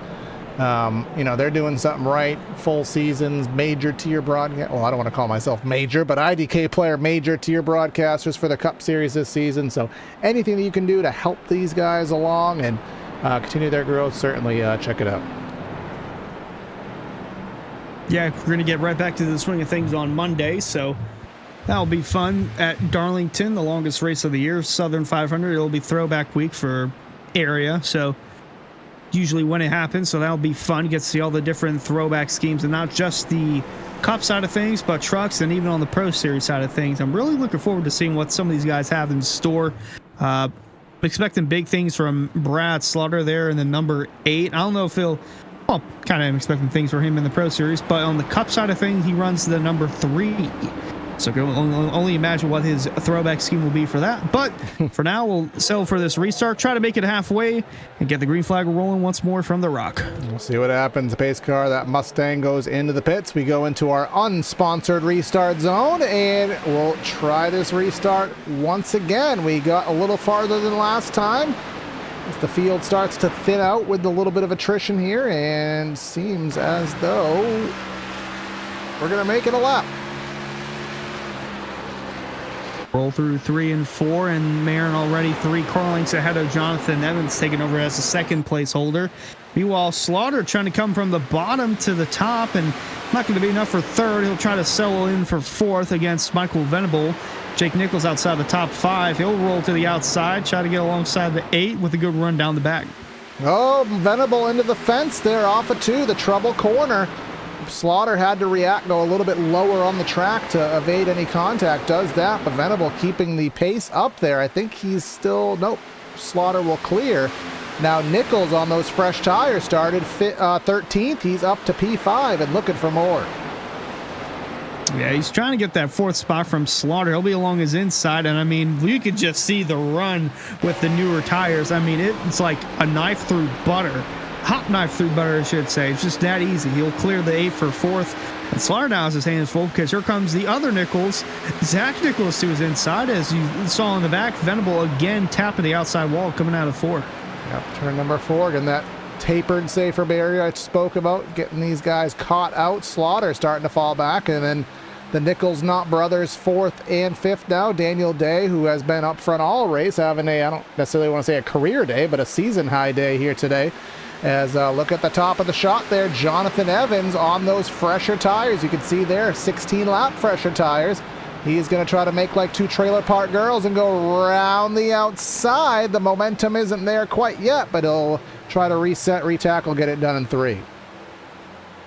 they're doing something right. Full seasons, major tier broadcast. Well, I don't want to call myself major, but IDK player major tier broadcasters for the Cup Series this season. So anything that you can do to help these guys along and continue their growth, certainly check it out. Yeah, we're going to get right back to the swing of things on Monday, so that'll be fun at Darlington, the longest race of the year, Southern 500. It'll be throwback week for area, so usually when it happens, so that'll be fun. You get to see all the different throwback schemes, and not just the Cup side of things, but trucks and even on the Pro Series side of things. I'm really looking forward to seeing what some of these guys have in store. Expecting big things from Brad Slaughter there in the number 8. I don't know if he'll... Well, kind of expecting things for him in the Pro Series, but on the Cup side of things, he runs the number 3. So only imagine what his throwback scheme will be for that. But for now, we'll settle for this restart, try to make it halfway, and get the green flag rolling once more from the Rock. We'll see what happens. The pace car, that Mustang, goes into the pits. We go into our unsponsored restart zone, and we'll try this restart once again. We got a little farther than last time, as the field starts to thin out with a little bit of attrition here, and seems as though we're going to make it a lap. Roll through 3 and 4, and Marin already 3 car lengths ahead of Jonathan Evans, taking over as the second place holder. Meanwhile, Slaughter trying to come from the bottom to the top, and not going to be enough for third. He'll try to solo in for fourth against Michael Venable. Jake Nichols outside the top 5. He'll roll to the outside, try to get alongside the 8 with a good run down the back. Oh, Venable into the fence there off of 2, the trouble corner. Slaughter had to react, go a little bit lower on the track to evade any contact. Does that, but Venable keeping the pace up there. I think he's still, nope, Slaughter will clear. Now Nichols on those fresh tires started 13th. He's up to P5 and looking for more. Yeah, he's trying to get that 4th spot from Slaughter. He'll be along his inside, and I mean, you could just see the run with the newer tires. I mean, it's like a knife through butter. Hot knife through butter, I should say. It's just that easy. He'll clear the 8 for 4th. And Slaughter now has his hands full because here comes the other Nichols. Zach Nichols to his inside, as you saw in the back. Venable again tapping the outside wall coming out of 4. Yep, turn number 4, and that tapered safer barrier I spoke about, getting these guys caught out. Slaughter starting to fall back, and then the Nichols Knott brothers 4th and 5th now. Daniel Day, who has been up front all race, having I don't necessarily want to say a career day, but a season high day here today. As look at the top of the shot there, Jonathan Evans on those fresher tires. You can see there, 16 lap fresher tires. He's going to try to make like 2 trailer park girls and go around the outside. The momentum isn't there quite yet, but he'll try to reset, retackle, get it done in 3.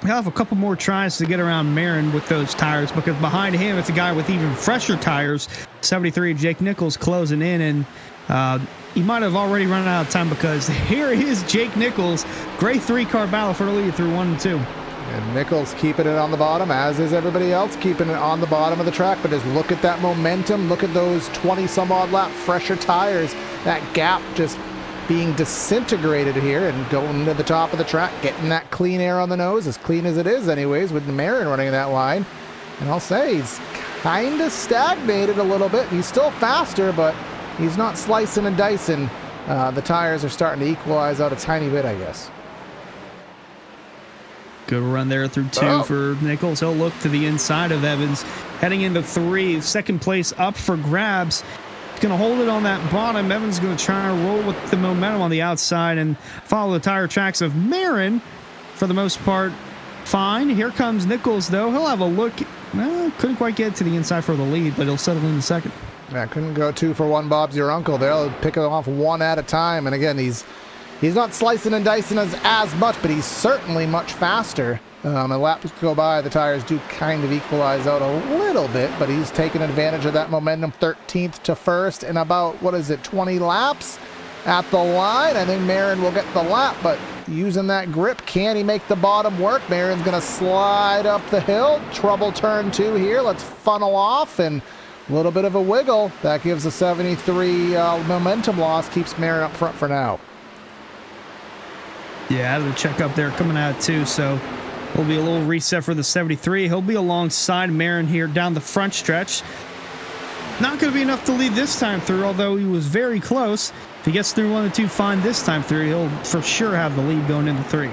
he'll have a couple more tries to get around Marin with those tires, because behind him it's a guy with even fresher tires, 73 Jake Nichols, closing in, and he might have already run out of time, because here is Jake Nichols. Great three-car battle for the lead through 1 and 2. And Nichols keeping it on the bottom, as is everybody else keeping it on the bottom of the track. But just look at that momentum. Look at those 20-some-odd lap fresher tires. That gap just being disintegrated here and going to the top of the track, getting that clean air on the nose, as clean as it is anyways, with Marin running that line. And I'll say he's kind of stagnated a little bit. He's still faster, but he's not slicing and dicing. The tires are starting to equalize out a tiny bit, I guess. Good run there through 2 for Nichols. He'll look to the inside of Evans. Heading into 3, second place up for grabs. He's going to hold it on that bottom. Evans is going to try and roll with the momentum on the outside and follow the tire tracks of Marin. For the most part, fine. Here comes Nichols, though. He'll have a look. Well, couldn't quite get to the inside for the lead, but he'll settle in the second. Yeah, couldn't go 2 for 1 Bob's your uncle there. He'll pick it off one at a time. And again, he's not slicing and dicing as much, but he's certainly much faster. And laps go by, the tires do kind of equalize out a little bit, but he's taking advantage of that momentum. 13th to 1st in about, 20 laps at the line. I think Marin will get the lap, but using that grip, can he make the bottom work? Marin's going to slide up the hill. Trouble turn 2 here. Let's funnel off, and a little bit of a wiggle. That gives a 73 momentum loss, keeps Marin up front for now. Yeah, out of the checkup there coming out too, so there'll be a little reset for the 73. He'll be alongside Marin here down the front stretch. Not going to be enough to lead this time through, although he was very close. If he gets through 1 and 2 fine this time through, he'll for sure have the lead going into 3.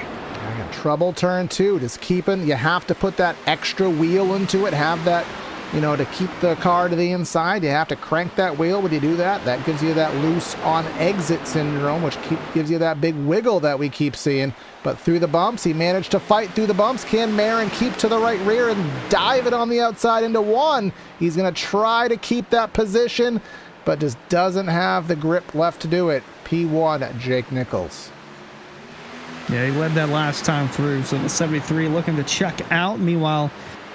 Trouble turn 2, just keeping, you have to put that extra wheel into it, have that, to keep the car to the inside, you have to crank that wheel. When you do that, that gives you that loose on exit syndrome, which gives you that big wiggle that we keep seeing. But through the bumps, he managed to fight through the bumps. Can Marin keep to the right rear and dive it on the outside into 1? He's going to try to keep that position, but just doesn't have the grip left to do it. P1, Jake Nichols. Yeah, he led that last time through, so the 73 looking to check out. Meanwhile,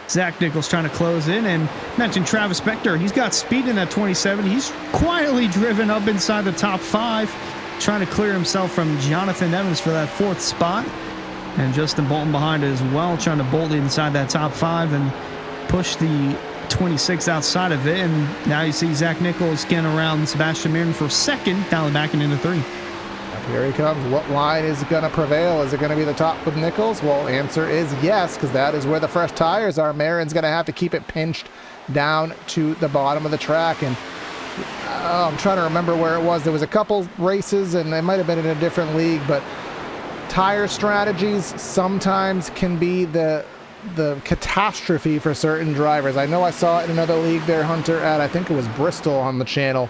Zach Nichols trying to close in, and mentioned Travis Spector. He's got speed in that 27. He's quietly driven up inside the top 5, trying to clear himself from Jonathan Evans for that 4th spot. And Justin Bolton behind as well, trying to bolt inside that top 5 and push the 26 outside of it. And now you see Zach Nichols getting around Sebastian Marin for 2nd, now backing into 3. Here he comes. What line is going to prevail? Is it going to be the top with Nichols? Well, answer is yes, because that is where the fresh tires are. Marin's going to have to keep it pinched down to the bottom of the track. And I'm trying to remember where it was. There was a couple races, and it might have been in a different league, but tire strategies sometimes can be the catastrophe for certain drivers. I know I saw it in another league there, Hunter, at I think it was Bristol on the channel.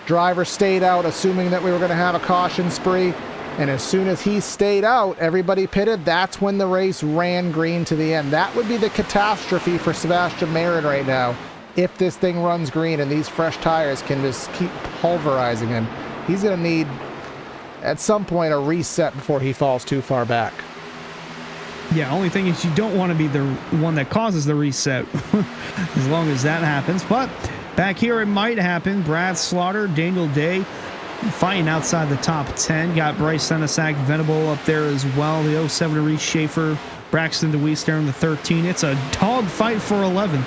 Driver stayed out, assuming that we were going to have a caution spree, and as soon as he stayed out, everybody pitted. That's when the race ran green to the end. That would be the catastrophe for Sebastian Marin right now, if this thing runs green and these fresh tires can just keep pulverizing him. He's going to need, at some point, a reset before he falls too far back. Yeah, only thing is you don't want to be the one that causes the reset as long as that happens. But back here it might happen. Brad Slaughter, Daniel Day fighting outside the top 10. Got Bryce Senesac, Venable up there as well. The 07 Reese Schaefer, Braxton DeWeese there in the 13. It's a dog fight for 11th.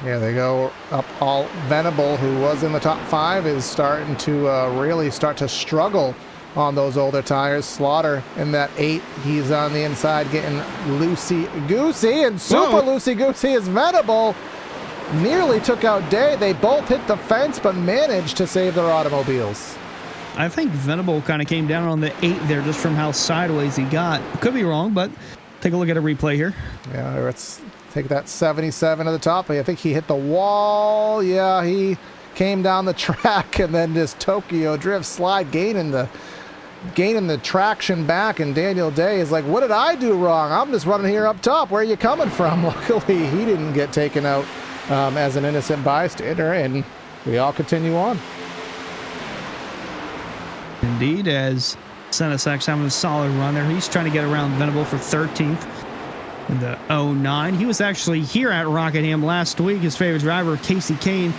Yeah, they go up all. Venable, who was in the top 5, is starting to really start to struggle on those older tires. Slaughter in that 8, he's on the inside getting loosey-goosey, and super loosey-goosey is Venable. Nearly took out Day. They both hit the fence, but managed to save their automobiles. I think Venable kind of came down on the 8 there just from how sideways he got. Could be wrong, but take a look at a replay here. Yeah, let's take that 77 to the top. I think he hit the wall. Yeah, he came down the track and then just Tokyo drift slide, gaining the traction back, and Daniel Day is like, what did I do wrong? I'm just running here up top. Where are you coming from? Luckily, he didn't get taken out as an innocent bystander, and we all continue on. Indeed, as Senesex having a solid run there. He's trying to get around Venable for 13th in the 09. He was actually here at Rockingham last week. His favorite driver, Casey Kane,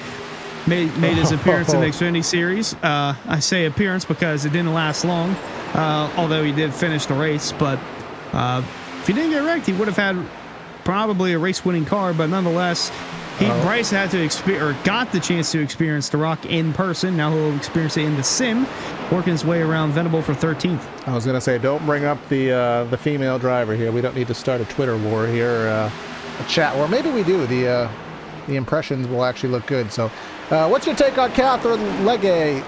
made his appearance in the Xfinity Series. I say appearance because it didn't last long, although he did finish the race. But if he didn't get wrecked, he would have had probably a race-winning car. But nonetheless, Bryce had to got the chance to experience the Rock in person. Now he'll experience it in the sim, working his way around Venable for 13th. I was going to say, don't bring up the female driver here. We don't need to start a Twitter war here, a chat war. Maybe we do. The impressions will actually look good. So, what's your take on Catherine Legge?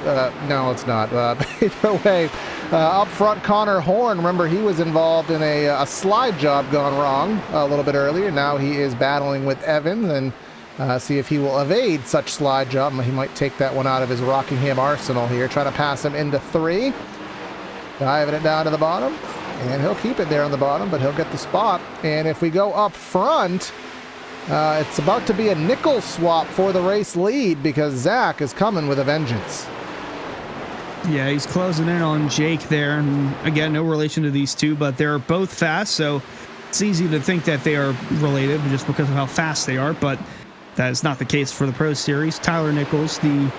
No, it's not. Either way, up front, Connor Horn. Remember, he was involved in a slide job gone wrong a little bit earlier. Now he is battling with Evans and see if he will evade such slide job. He might take that one out of his Rockingham arsenal here. Trying to pass him into 3. Diving it down to the bottom. And he'll keep it there on the bottom, but he'll get the spot. And if we go up front, it's about to be a nickel swap for the race lead because Zach is coming with a vengeance. Yeah, he's closing in on Jake there. And again, no relation to these two, but they're both fast, so it's easy to think that they are related just because of how fast they are, but that is not the case for the Pro Series. Tyler Nichols, the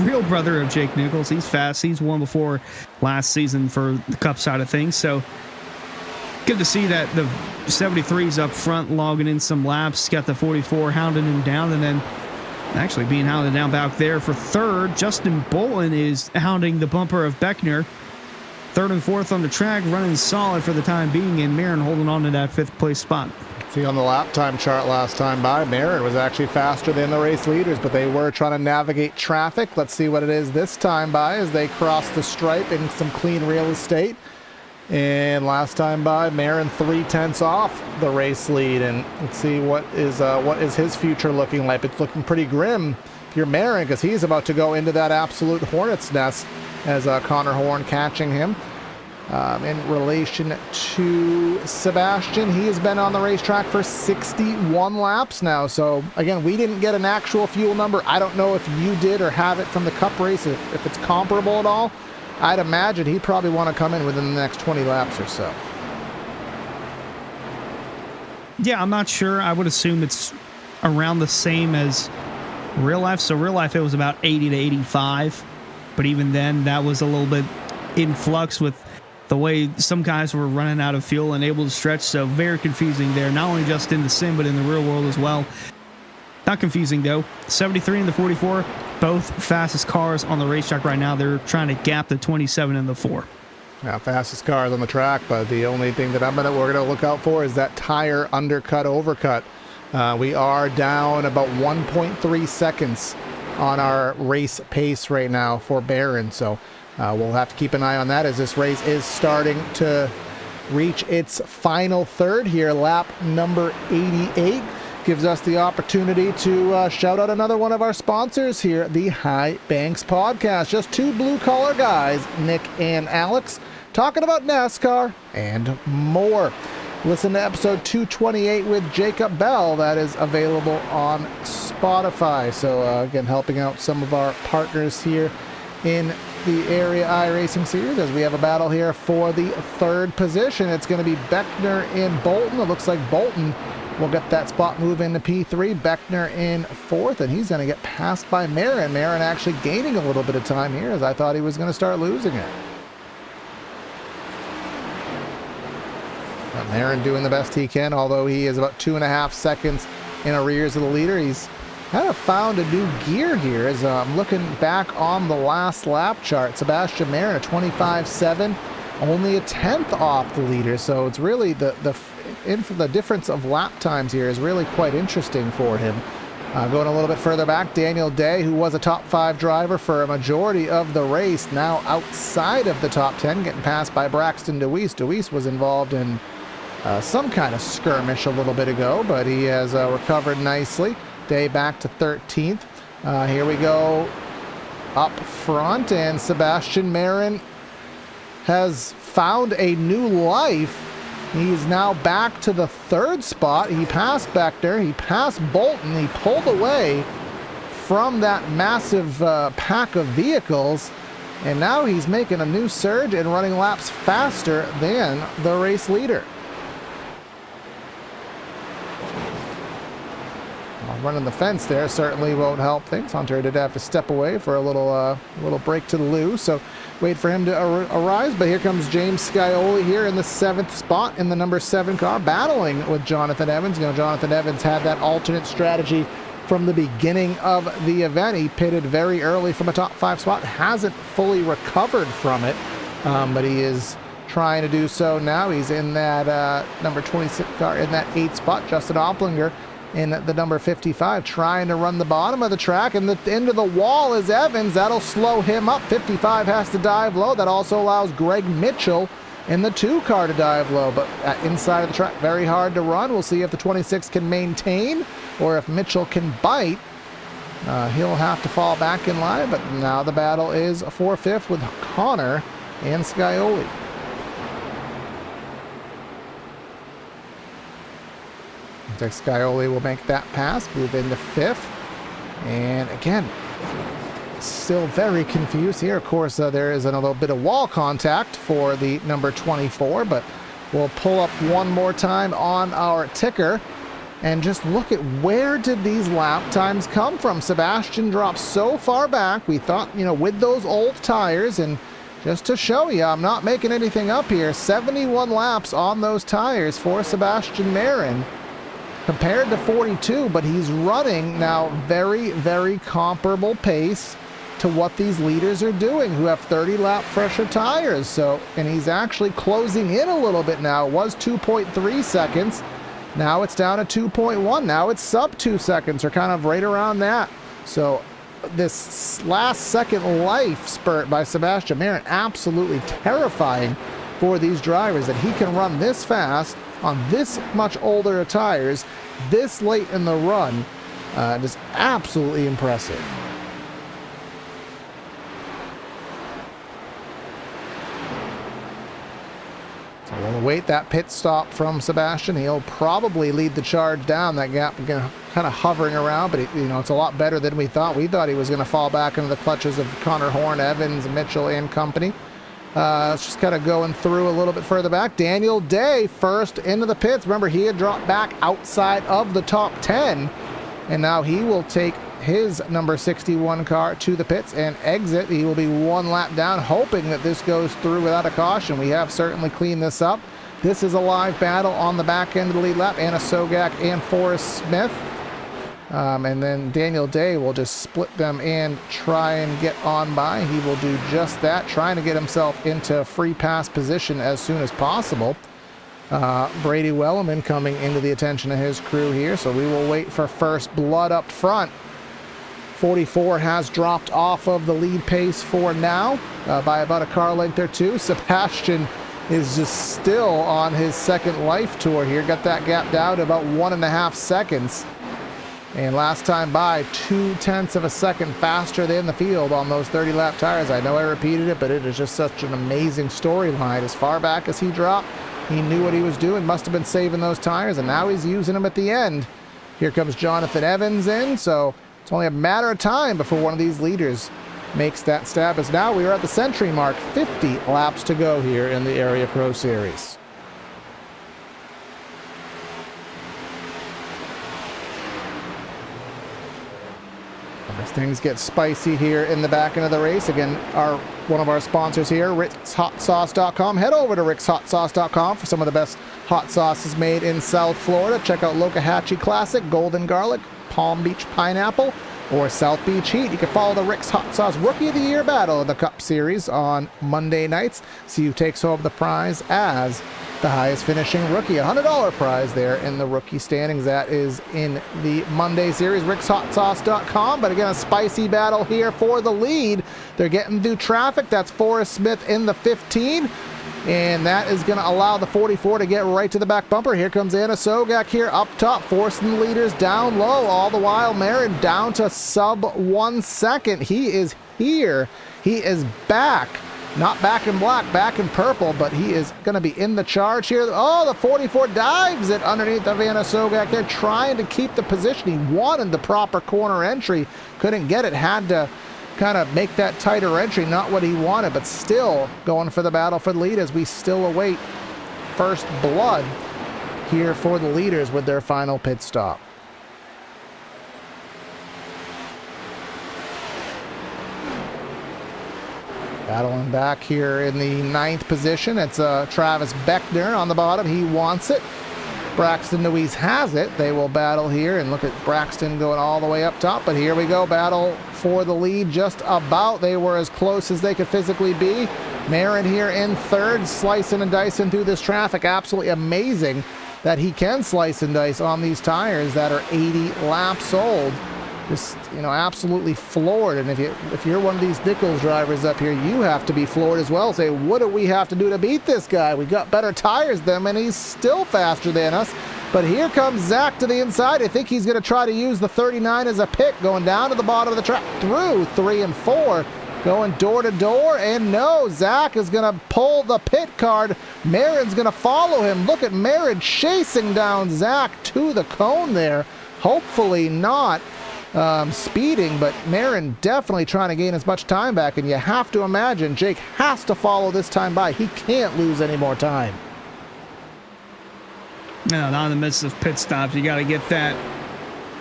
real brother of Jake Nichols, he's fast. He's won before last season for the Cup side of things, so good to see that the 73's up front logging in some laps. Got the 44 hounding him down, and then actually being hounded down back there for 3rd. Justin Bolton is hounding the bumper of Beckner. 3rd and 4th on the track, running solid for the time being, and Marin holding on to that 5th place spot. See on the lap time chart last time by, Marin was actually faster than the race leaders, but they were trying to navigate traffic. Let's see what it is this time by as they cross the stripe in some clean real estate. And last time by, Marin 3/10 off the race lead, and let's see what is his future looking like. It's looking pretty grim if you're Marin, because he's about to go into that absolute hornet's nest as Connor Horn catching him. In relation to Sebastian, he has been on the racetrack for 61 laps now. So again, we didn't get an actual fuel number. I don't know if you did or have it from the Cup race, if it's comparable at all. I'd imagine he'd probably want to come in within the next 20 laps or so. Yeah, I'm not sure. I would assume it's around the same as real life. So real life, it was about 80 to 85. But even then, that was a little bit in flux with the way some guys were running out of fuel and able to stretch. So very confusing there, not only just in the sim, but in the real world as well. Not confusing, though. 73 and the 44, both fastest cars on the racetrack right now. They're trying to gap the 27 and the 4. Now, fastest cars on the track, but the only thing that we're gonna look out for is that tire undercut overcut. We are down about 1.3 seconds on our race pace right now for Barron, so we'll have to keep an eye on that as this race is starting to reach its final third here. Lap number 88 gives us the opportunity to shout out another one of our sponsors here at the High Banks Podcast. Just 2 blue-collar guys, Nick and Alex, talking about NASCAR and more. Listen to episode 228 with Jacob Bell. That is available on Spotify. So again, helping out some of our partners here in the area iRacing series as we have a battle here for the 3rd position. It's going to be Beckner and Bolton. It looks like Bolton will get that spot move into P3. Beckner in 4th, and he's going to get passed by Marin. Marin actually gaining a little bit of time here as I thought he was going to start losing it. Marin doing the best he can, although he is about 2.5 seconds in arrears of the leader. He's kind of found a new gear here as I'm looking back on the last lap chart. Sebastian Marin, a 25.7, only a 10th off the leader. So it's really the difference of lap times here is really quite interesting for him. Going a little bit further back, Daniel Day, who was a top 5 driver for a majority of the race, now outside of the top 10, getting passed by Braxton DeWeese. DeWeese was involved in some kind of skirmish a little bit ago, but he has recovered nicely. Day back to 13th. Here we go up front, and Sebastian Marin has found a new life. He's now back to the 3rd spot. He passed Beckner, he passed Bolton, he pulled away from that massive pack of vehicles, And now he's making a new surge and running laps faster than the race leader. Running the fence there certainly won't help things. Hunter did have to step away for a little break to the loo, so wait for him to arise. But here comes James Scioli here in the 7th spot in the number 7 car, battling with Jonathan Evans. You know, Jonathan Evans had that alternate strategy from the beginning of the event. He pitted very early from a top 5 spot, hasn't fully recovered from it, but he is trying to do so now. He's in that number 26 car in that 8th spot. Justin Opplinger in the number 55, trying to run the bottom of the track, and the end of the wall is Evans. That'll slow him up. 55 has to dive low. That also allows Greg Mitchell in the 2 car to dive low, but inside of the track, very hard to run. We'll see if the 26 can maintain or if Mitchell can bite. He'll have to fall back in line, but now the battle is for 5th with Connor and Scioli. Scioli will make that pass, move into 5th. And again, still very confused here. Of course, there is a little bit of wall contact for the number 24, but we'll pull up one more time on our ticker and just look at where did these lap times come from. Sebastian dropped so far back. We thought, you know, with those old tires, and just to show you, I'm not making anything up here, 71 laps on those tires for Sebastian Marin, compared to 42, but he's running now very, very comparable pace to what these leaders are doing, who have 30 lap fresher tires. So, and he's actually closing in a little bit now. It was 2.3 seconds. Now it's down to 2.1. Now it's sub 2 seconds, or kind of right around that. So this last second life spurt by Sebastian Marin, absolutely terrifying for these drivers, that he can run this fast on this much older tires this late in the run. Just absolutely impressive. So we'll await that pit stop from Sebastian. He'll probably lead the charge down. That gap kind of hovering around, but you know, it's a lot better than we thought. We thought he was going to fall back into the clutches of Connor Horn, Evans, Mitchell, and company. It's just kind of going through a little bit further back. Daniel Day first into the pits. Remember, he had dropped back outside of the top 10, and now he will take his number 61 car to the pits and exit. He will be 1 lap down, hoping that this goes through without a caution. We have certainly cleaned this up. This is a live battle on the back end of the lead lap. Anna Sogak and Forrest Smith. And then Daniel Day will just split them and try and get on by. He will do just that, trying to get himself into free pass position as soon as possible. Brady Wellerman coming into the attention of his crew here, so we will wait for first blood up front. 44 has dropped off of the lead pace for now by about a car length or two. Sebastian is just still on his second life tour here. Got that gap down to about 1.5 seconds. And last time by, 0.2 of a second faster than the field on those 30 lap tires. I know I repeated it, but it is just such an amazing storyline. As far back as he dropped, he knew what he was doing, must have been saving those tires, and now he's using them at the end. Here comes Jonathan Evans in, so it's only a matter of time before one of these leaders makes that stab, as now we are at the century mark. 50 laps to go here in the Area Pro Series. As things get spicy here in the back end of the race, again, one of our sponsors here, rickshotsauce.com. Head over to rickshotsauce.com for some of the best hot sauces made in South Florida. Check out Lokahatchee Classic, Golden Garlic, Palm Beach Pineapple, or South Beach Heat. You can follow the Rick's Hot Sauce Rookie of the Year Battle of the Cup Series on Monday nights. See who takes home the prize as the highest finishing rookie. $100 prize there in the rookie standings. That is in the Monday series, rickshotsauce.com. But again, a spicy battle here for the lead. They're getting through traffic. That's Forrest Smith in the 15. And that is going to allow the 44 to get right to the back bumper. Here comes Anna Sogak here up top, forcing the leaders down low. All the while, Marin down to sub 1 second. He is here. He is back. Not back in black, back in purple, but he is going to be in the charge here. Oh, the 44 dives it underneath of Anna Sogak. They're trying to keep the position. He wanted the proper corner entry. Couldn't get it. Had to kind of make that tighter entry. Not what he wanted, but still going for the battle for the lead as we still await first blood here for the leaders with their final pit stop. Battling back here in the 9th position. It's Travis Beckner on the bottom. He wants it. Braxton Deweese has it. They will battle here, and look at Braxton going all the way up top. But here we go, battle for the lead just about. They were as close as they could physically be. Marin here in 3rd, slicing and dicing through this traffic. Absolutely amazing that he can slice and dice on these tires that are 80 laps old. Just, absolutely floored. And if you're one of these Nichols drivers up here, you have to be floored as well. Say, what do we have to do to beat this guy? We got better tires than him, and he's still faster than us. But here comes Zach to the inside. I think he's going to try to use the 39 as a pick, going down to the bottom of the track through 3 and 4, going door to door. And no, Zach is going to pull the pit card. Marin's going to follow him. Look at Marin chasing down Zach to the cone there. Hopefully not speeding, but Marin definitely trying to gain as much time back, and you have to imagine Jake has to follow this time by. He can't lose any more time. No, not in the midst of pit stops. You got to get that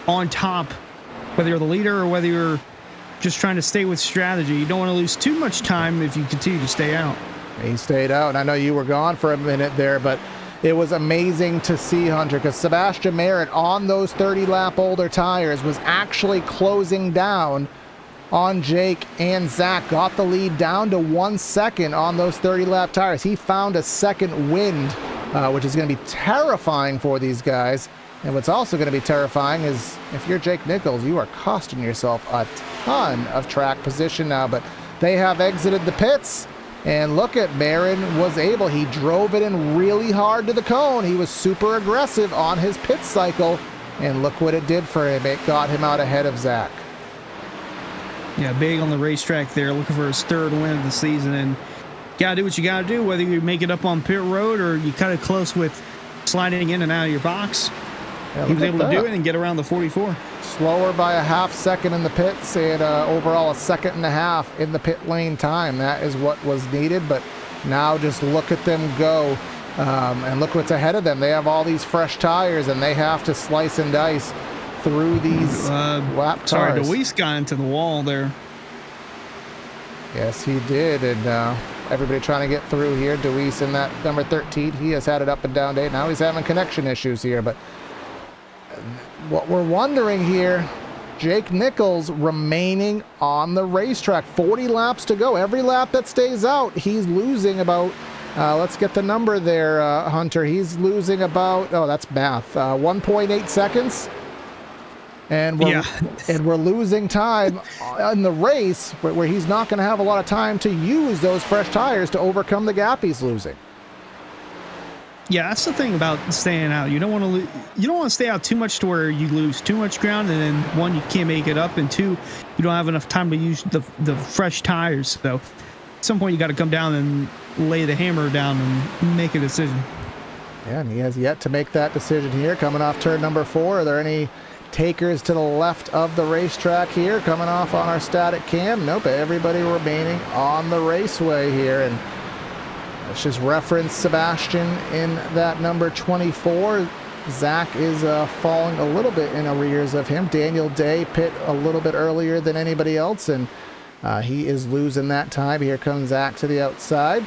on top, whether you're the leader or whether you're just trying to stay with strategy. You don't want to lose too much time if you continue to stay out. He stayed out, and I know you were gone for a minute there, but it was amazing to see, Hunter, because Sebastian Marin on those 30-lap older tires was actually closing down on Jake and Zach. Got the lead down to 1 second on those 30-lap tires. He found a second wind, which is going to be terrifying for these guys. And what's also going to be terrifying is if you're Jake Nichols, you are costing yourself a ton of track position now. But they have exited the pits. And look at Marin was able, he drove it in really hard to the cone. He was super aggressive on his pit cycle, and look what it did for him. It got him out ahead of Zach. Yeah, big on the racetrack there, looking for his 3rd win of the season, and gotta do what you gotta do, whether you make it up on pit road or you cut it close with sliding in and out of your box. Yeah, he was able to do it and get around the 44. Slower by a half second in the pits, and overall a 1.5 seconds in the pit lane time. That is what was needed, but now just look at them go, and look what's ahead of them. They have all these fresh tires, and they have to slice and dice through these lap cars. Sorry, Deweese got into the wall there. Yes, he did, and everybody trying to get through here. Deweese in that number 13, he has had it up and down day. Now he's having connection issues here, but what we're wondering here, Jake Nichols remaining on the racetrack. 40 laps to go. Every lap that stays out, he's losing about, let's get the number there, Hunter. He's losing about, oh, that's math, 1.8 seconds. And we're losing time in the race where he's not going to have a lot of time to use those fresh tires to overcome the gap he's losing. Yeah, that's the thing about staying out. You don't want to stay out too much to where you lose too much ground, and then 1, you can't make it up, and 2, you don't have enough time to use the fresh tires. So at some point you got to come down and lay the hammer down and make a decision. Yeah, and he has yet to make that decision here. Coming off turn number 4, are there any takers to the left of the racetrack here? Coming off on our static cam? Nope, everybody remaining on the raceway here, and let's just reference Sebastian in that number 24. Zach is falling a little bit in arrears of him. Daniel Day pit a little bit earlier than anybody else, and he is losing that time. Here comes Zach to the outside.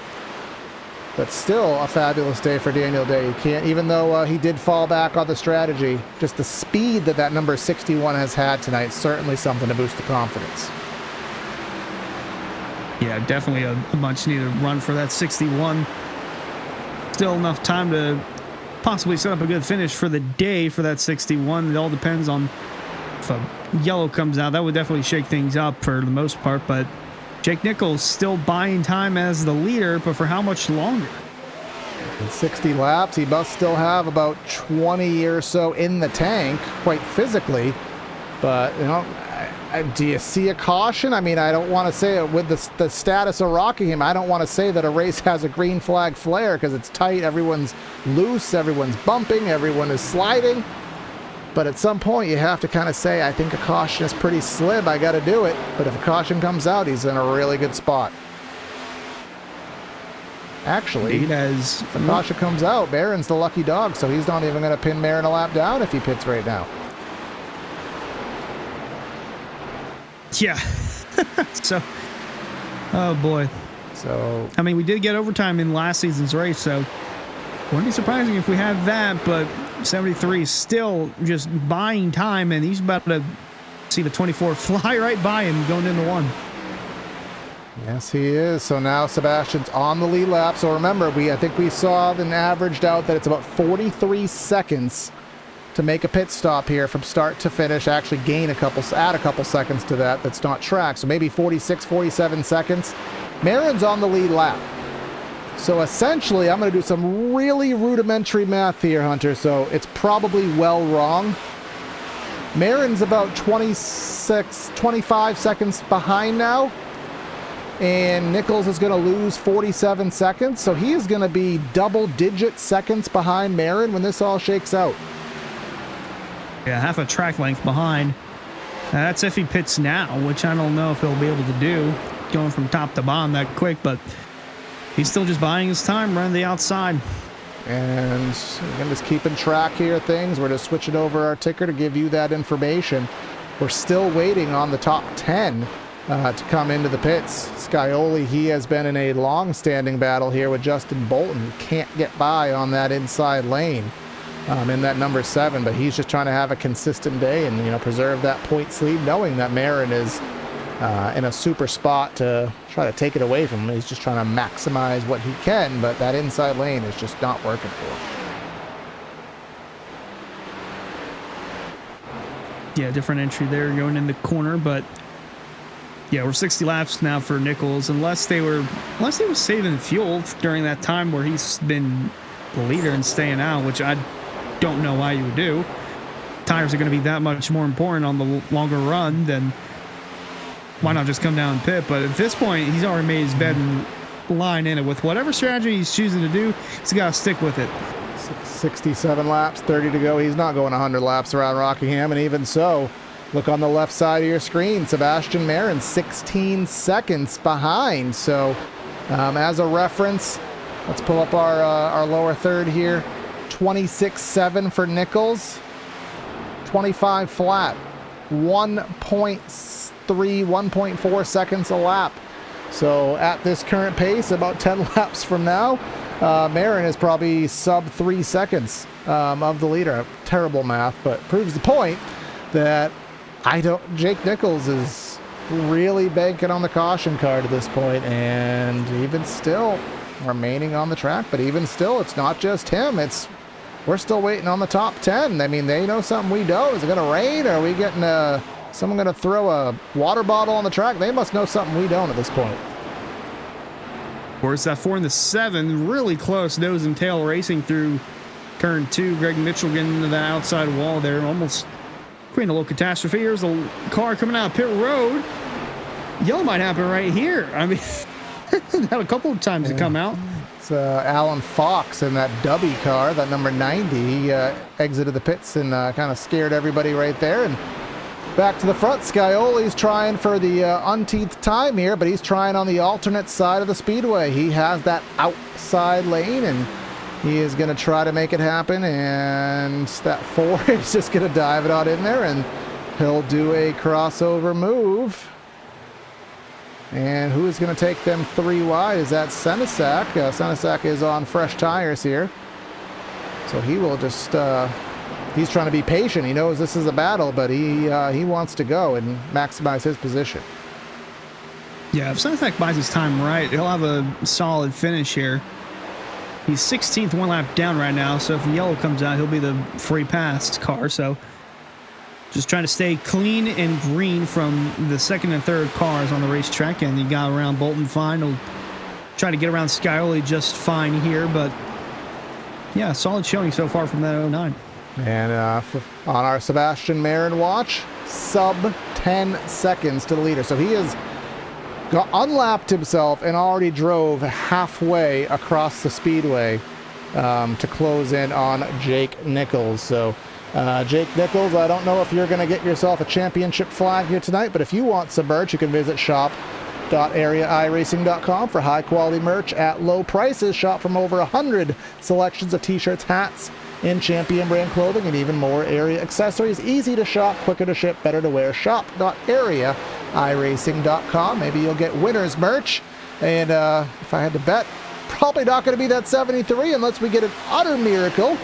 But still a fabulous day for Daniel Day. He can't, even though he did fall back on the strategy, just the speed that number 61 has had tonight, certainly something to boost the confidence. Yeah, definitely a much needed run for that 61. Still enough time to possibly set up a good finish for the day for that 61. It all depends on if a yellow comes out. That would definitely shake things up for the most part, but Jake Nichols still buying time as the leader, but for how much longer? In 60 laps, he must still have about 20 or so in the tank, quite physically. But, do you see a caution? I mean, I don't want to say it with the status of Rockingham. I don't want to say that a race has a green flag flare because it's tight. Everyone's loose. Everyone's bumping. Everyone is sliding. But at some point, you have to kind of say, I think a caution is pretty slim. I got to do it. But if a caution comes out, he's in a really good spot. Actually, as if a caution comes out, Marin's the lucky dog, so he's not even going to pin Marin a lap down if he pits right now. Yeah. So, oh boy. So, I mean, we did get overtime in last season's race, so wouldn't be surprising if we had that, but 73 is still just buying time, and he's about to see the 24 fly right by him going into one. Yes, he is. So now Sebastian's on the lead lap. So remember, I think we saw and averaged out that it's about 43 seconds to make a pit stop here from start to finish. Actually add a couple seconds to that. That's not track. So maybe 46, 47 seconds. Marin's on the lead lap. So essentially, I'm going to do some really rudimentary math here, Hunter. So it's probably well wrong. Marin's about 25 seconds behind now. And Nichols is going to lose 47 seconds. So he is going to be double-digit seconds behind Marin when this all shakes out. Yeah, half a track length behind. That's if he pits now, which I don't know if he'll be able to do, going from top to bottom that quick, but he's still just buying his time, running the outside. And again, just keeping track here of things. We're just switching over our ticker to give you that information. We're still waiting on the top 10 to come into the pits. Scioli, he has been in a long-standing battle here with Justin Bolton. He can't get by on that inside lane in that number 7, but he's just trying to have a consistent day and, you know, preserve that points lead, knowing that Marin is in a super spot to try to take it away from him. He's just trying to maximize what he can, but that inside lane is just not working for him. Yeah, different entry there going in the corner, but yeah, we're 60 laps now for Nichols, unless they were saving fuel during that time where he's been the leader and staying out, which I don't know why you would do. Tires are going to be that much more important on the longer run, then why not just come down and pit? But at this point, he's already made his bed and line in it. With whatever strategy he's choosing to do, he's got to stick with it. 67 laps, 30 to go. He's not going 100 laps around Rockingham, and even so, look on the left side of your screen. Sebastian Marin, 16 seconds behind. So as a reference, let's pull up our lower third here. 26.7 for Nichols. 25 flat. 1.3, 1.4 seconds a lap. So at this current pace, about 10 laps from now, Marin is probably sub 3 seconds of the leader. Terrible math, but proves the point that Jake Nichols is really banking on the caution card at this point, and even still remaining on the track. But even still, it's not just him. We're still waiting on the top 10. I mean, they know something we don't. Is it going to rain? Or are we getting someone going to throw a water bottle on the track? They must know something we don't at this point. Of course, that 4 and the 7, really close nose and tail racing through turn 2. Greg Mitchell getting into that outside wall there, almost creating a little catastrophe. Here's a car coming out of pit road. Yellow might happen right here. I mean, had a couple of times to come out. It's Alan Fox in that Dubby car, that number 90. He exited the pits and kind of scared everybody right there. And back to the front, Scioli's trying for the umpteenth time here, but he's trying on the alternate side of the speedway. He has that outside lane, and he is going to try to make it happen. And that 4 is just going to dive it on in there, and he'll do a crossover move. And who is going to take them 3 wide? Is that Senesac? Senesac is on fresh tires here. So he will just, he's trying to be patient. He knows this is a battle, but he wants to go and maximize his position. Yeah, if Senesac buys his time right, he'll have a solid finish here. He's 16th, 1 lap down right now, so if yellow comes out, he'll be the free pass car. So just trying to stay clean and green from the second and third cars on the racetrack, and he got around Bolton fine. He'll try to get around Scioli just fine here, but yeah, solid showing so far from that 09. And on our Sebastian Marin watch, sub 10 seconds to the leader. So he has unlapped himself and already drove halfway across the speedway to close in on Jake Nichols. So Jake Nichols, I don't know if you're going to get yourself a championship flag here tonight, but if you want some merch, you can visit shop.areairacing.com for high-quality merch at low prices. Shop from over 100 selections of t-shirts, hats, and champion brand clothing, and even more area accessories. Easy to shop, quicker to ship, better to wear. Shop.areairacing.com. Maybe you'll get winners merch. And if I had to bet, probably not going to be that 73 unless we get an utter miracle,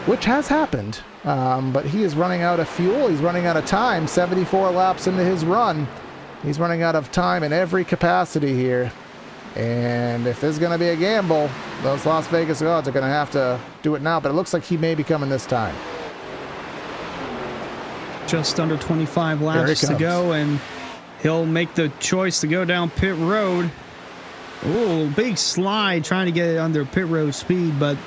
which has happened. But he is running out of fuel. He's running out of time. 74 laps into his run. He's running out of time in every capacity here. And if there's going to be a gamble, those Las Vegas odds are going to have to do it now. But it looks like he may be coming this time. Just under 25 laps to go, and he'll make the choice to go down pit road. Oh, big slide trying to get it under pit road speed, but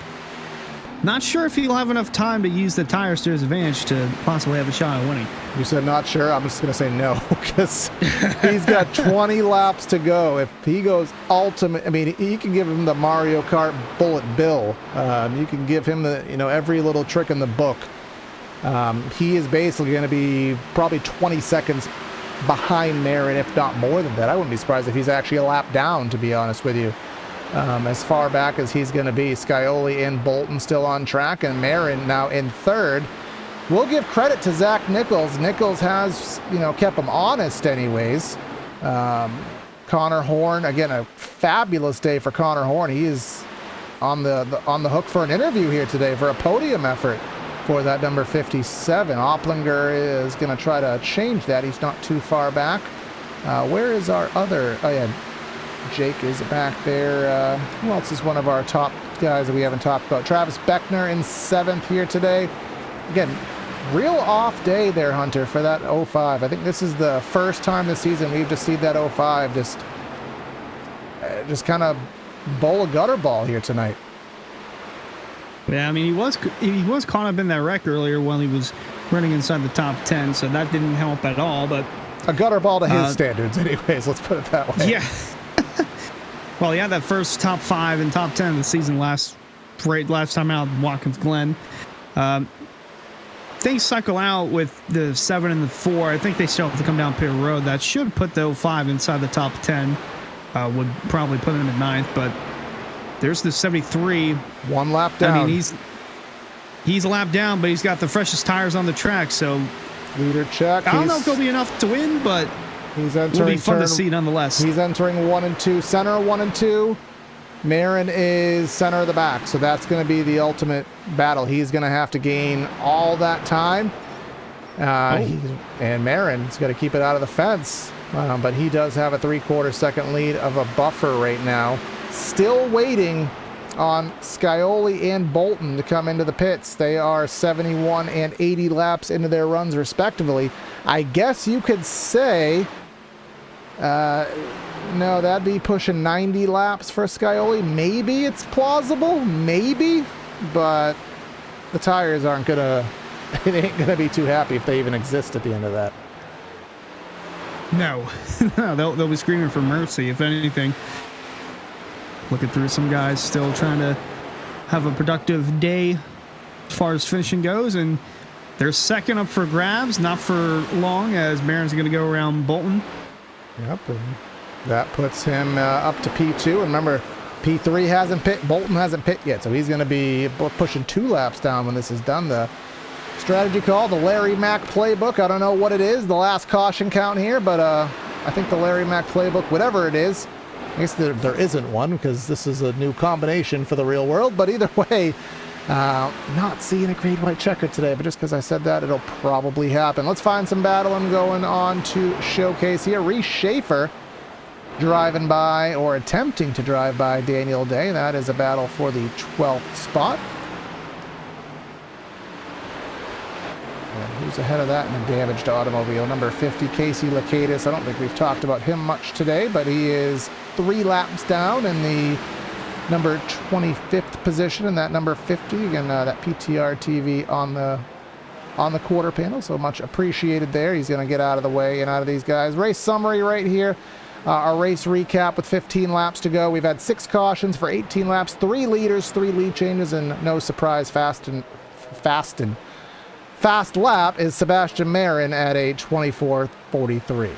not sure if he'll have enough time to use the tires to his advantage to possibly have a shot at winning. You said not sure? I'm just going to say no, because he's got 20 laps to go. If he goes ultimate, I mean, you can give him the Mario Kart bullet bill. You can give him the, every little trick in the book. He is basically going to be probably 20 seconds behind Marin, if not more than that. I wouldn't be surprised if he's actually a lap down, to be honest with you. As far back as he's going to be. Scioli and Bolton still on track, and Marin now in third. We'll give credit to Zach Nichols. Nichols has, kept him honest anyways. Connor Horn, again, a fabulous day for Connor Horn. He is on the hook for an interview here today for a podium effort for that number 57. Opplinger is going to try to change that. He's not too far back. Where is our other? Oh, yeah. Jake is back there. Who else is one of our top guys that we haven't talked about? Travis Beckner in 7th here today. Again, real off day there, Hunter, for that 05. I think this is the first time this season we've just seen that 05 just kind of bowl a gutter ball here tonight. Yeah, I mean, he was caught up in that wreck earlier when he was running inside the top 10, so that didn't help at all. But a gutter ball to his standards, anyways. Let's put it that way. Yeah. Well, he had that first top 5 and top 10 of the season last time out at Watkins Glen. Things cycle out with the 7 and the 4. I think they still have to come down pit road. That should put the 05 inside the top 10. Would probably put him at 9th, but there's the 73. 1 lap down. I mean, he's a lap down, but he's got the freshest tires on the track, so leader check. I don't know if they'll be enough to win, but he's entering. It'll be fun to see nonetheless. He's entering 1 and 2, center 1 and 2. Marin is center of the back, so that's going to be the ultimate battle. He's going to have to gain all that time, and Marin's got to keep it out of the fence. But he does have a 3/4 second lead of a buffer right now. Still waiting on Scioli and Bolton to come into the pits. They are 71 and 80 laps into their runs respectively. I guess you could say, no, that'd be pushing 90 laps for Scioli. Maybe it's plausible, maybe, but the tires aren't gonna, it ain't gonna be too happy if they even exist at the end of that. No, no, they'll be screaming for mercy, if anything. Looking through some guys still trying to have a productive day as far as finishing goes, and they're second up for grabs, not for long, as Marin's going to go around Bolton. Yep, and that puts him up to P2. And remember, P3 hasn't pit, Bolton hasn't pit yet, so he's going to be pushing 2 laps down when this is done. The strategy call, the Larry Mack playbook. I don't know what it is, the last caution count here, but I think the Larry Mack playbook, whatever it is, I guess there isn't one because this is a new combination for the real world, but either way, not seeing a green white checker today, but just because I said that, it'll probably happen. Let's find some battling going on to showcase here. Reese Schaefer driving by, or attempting to drive by, Daniel Day. That is a battle for the 12th spot. And who's ahead of that in a damaged automobile? Number 50, Casey Lakatis. I don't think we've talked about him much today, but he is 3 laps down in the number 25th position, and that number 50, again, that PTR TV on the quarter panel, so much appreciated there. He's going to get out of the way and out of these guys. Race summary right here. Our race recap with 15 laps to go. We've had 6 cautions for 18 laps, 3 leaders, 3 lead changes, and no surprise, Fasten fast lap is Sebastian Marin at a 24:43.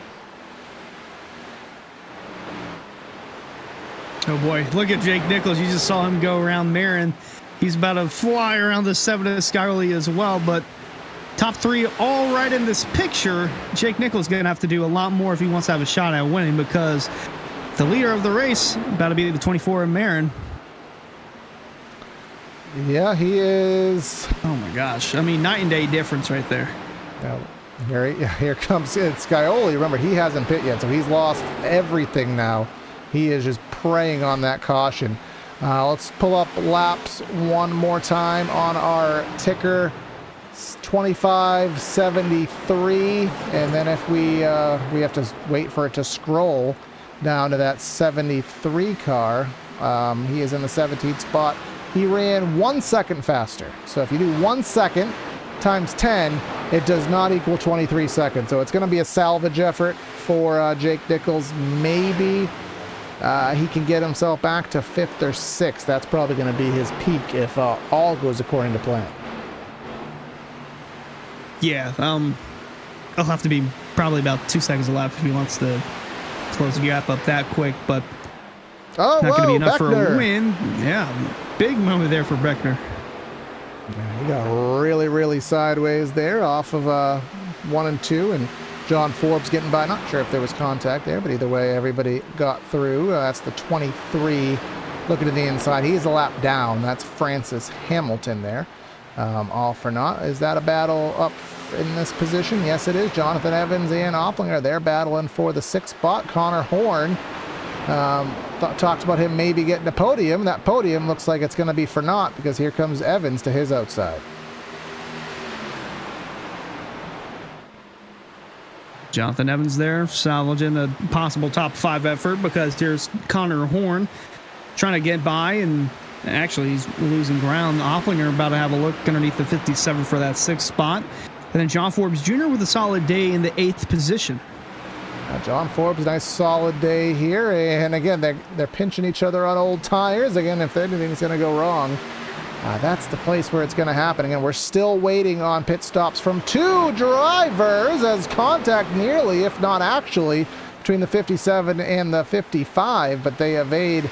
Oh boy, look at Jake Nichols. You just saw him go around Marin. He's about to fly around the 7 of Skylerly as well, but top 3 all right in this picture. Jake Nichols is going to have to do a lot more if he wants to have a shot at winning, because the leader of the race about to be the 24 Marin. Yeah, he is. Oh my gosh. I mean, night and day difference right there. Now, here comes Scioli. Remember, he hasn't pit yet, so he's lost everything now. He is just preying on that caution. Let's pull up laps one more time on our ticker. 25:73, and then if we have to wait for it to scroll down to that 73 car. He is in the 17th spot. He ran 1 second faster. So if you do 1 second times 10, it does not equal 23 seconds. So it's going to be a salvage effort for Jake Nichols. Maybe he can get himself back to 5th or 6th. That's probably going to be his peak if all goes according to plan. Yeah, it'll have to be probably about 2 seconds a lap if he wants to close the gap up that quick, but not going to be enough for a win. Yeah, big moment there for Beckner. Yeah, he got really, really sideways there off of 1 and 2, and John Forbes getting by. Not sure if there was contact there, but either way, everybody got through. That's the 23 looking to the inside. He's a lap down. That's Francis Hamilton there. All for naught. Is that a battle up in this position? Yes, it is. Jonathan Evans and Opplinger, they're battling for the 6th spot. Connor Horn talks about him maybe getting a podium. That podium looks like it's going to be for naught, because here comes Evans to his outside. Jonathan Evans there, salvaging a possible top 5 effort, because there's Connor Horn trying to get by, and actually he's losing ground. Opplinger about to have a look underneath the 57 for that 6th spot. And then John Forbes Jr. with a solid day in the 8th position. John Forbes, nice solid day here. And again, they're pinching each other on old tires. Again, if anything's going to go wrong, that's the place where it's going to happen. Again, we're still waiting on pit stops from 2 drivers, as contact nearly, if not actually, between the 57 and the 55, but they evade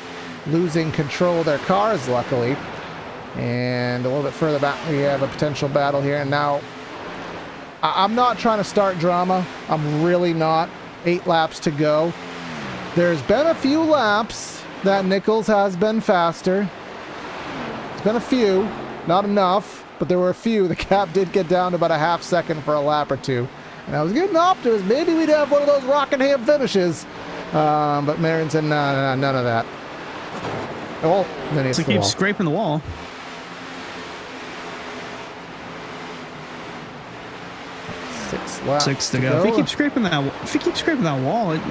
losing control of their cars, luckily. And a little bit further back, we have a potential battle here. And now, I'm not trying to start drama. I'm really not. 8 laps to go. There's been a few laps that Nichols has been faster. It's been a few, not enough, but there were a few. The gap did get down to about a half second for a lap or two. And I was getting optimistic. Maybe we'd have one of those Rockingham finishes. But Marin said, no, none of that. Oh, then he keeps scraping the wall. 6 laps 6 to go. If he keeps scraping that wall, it's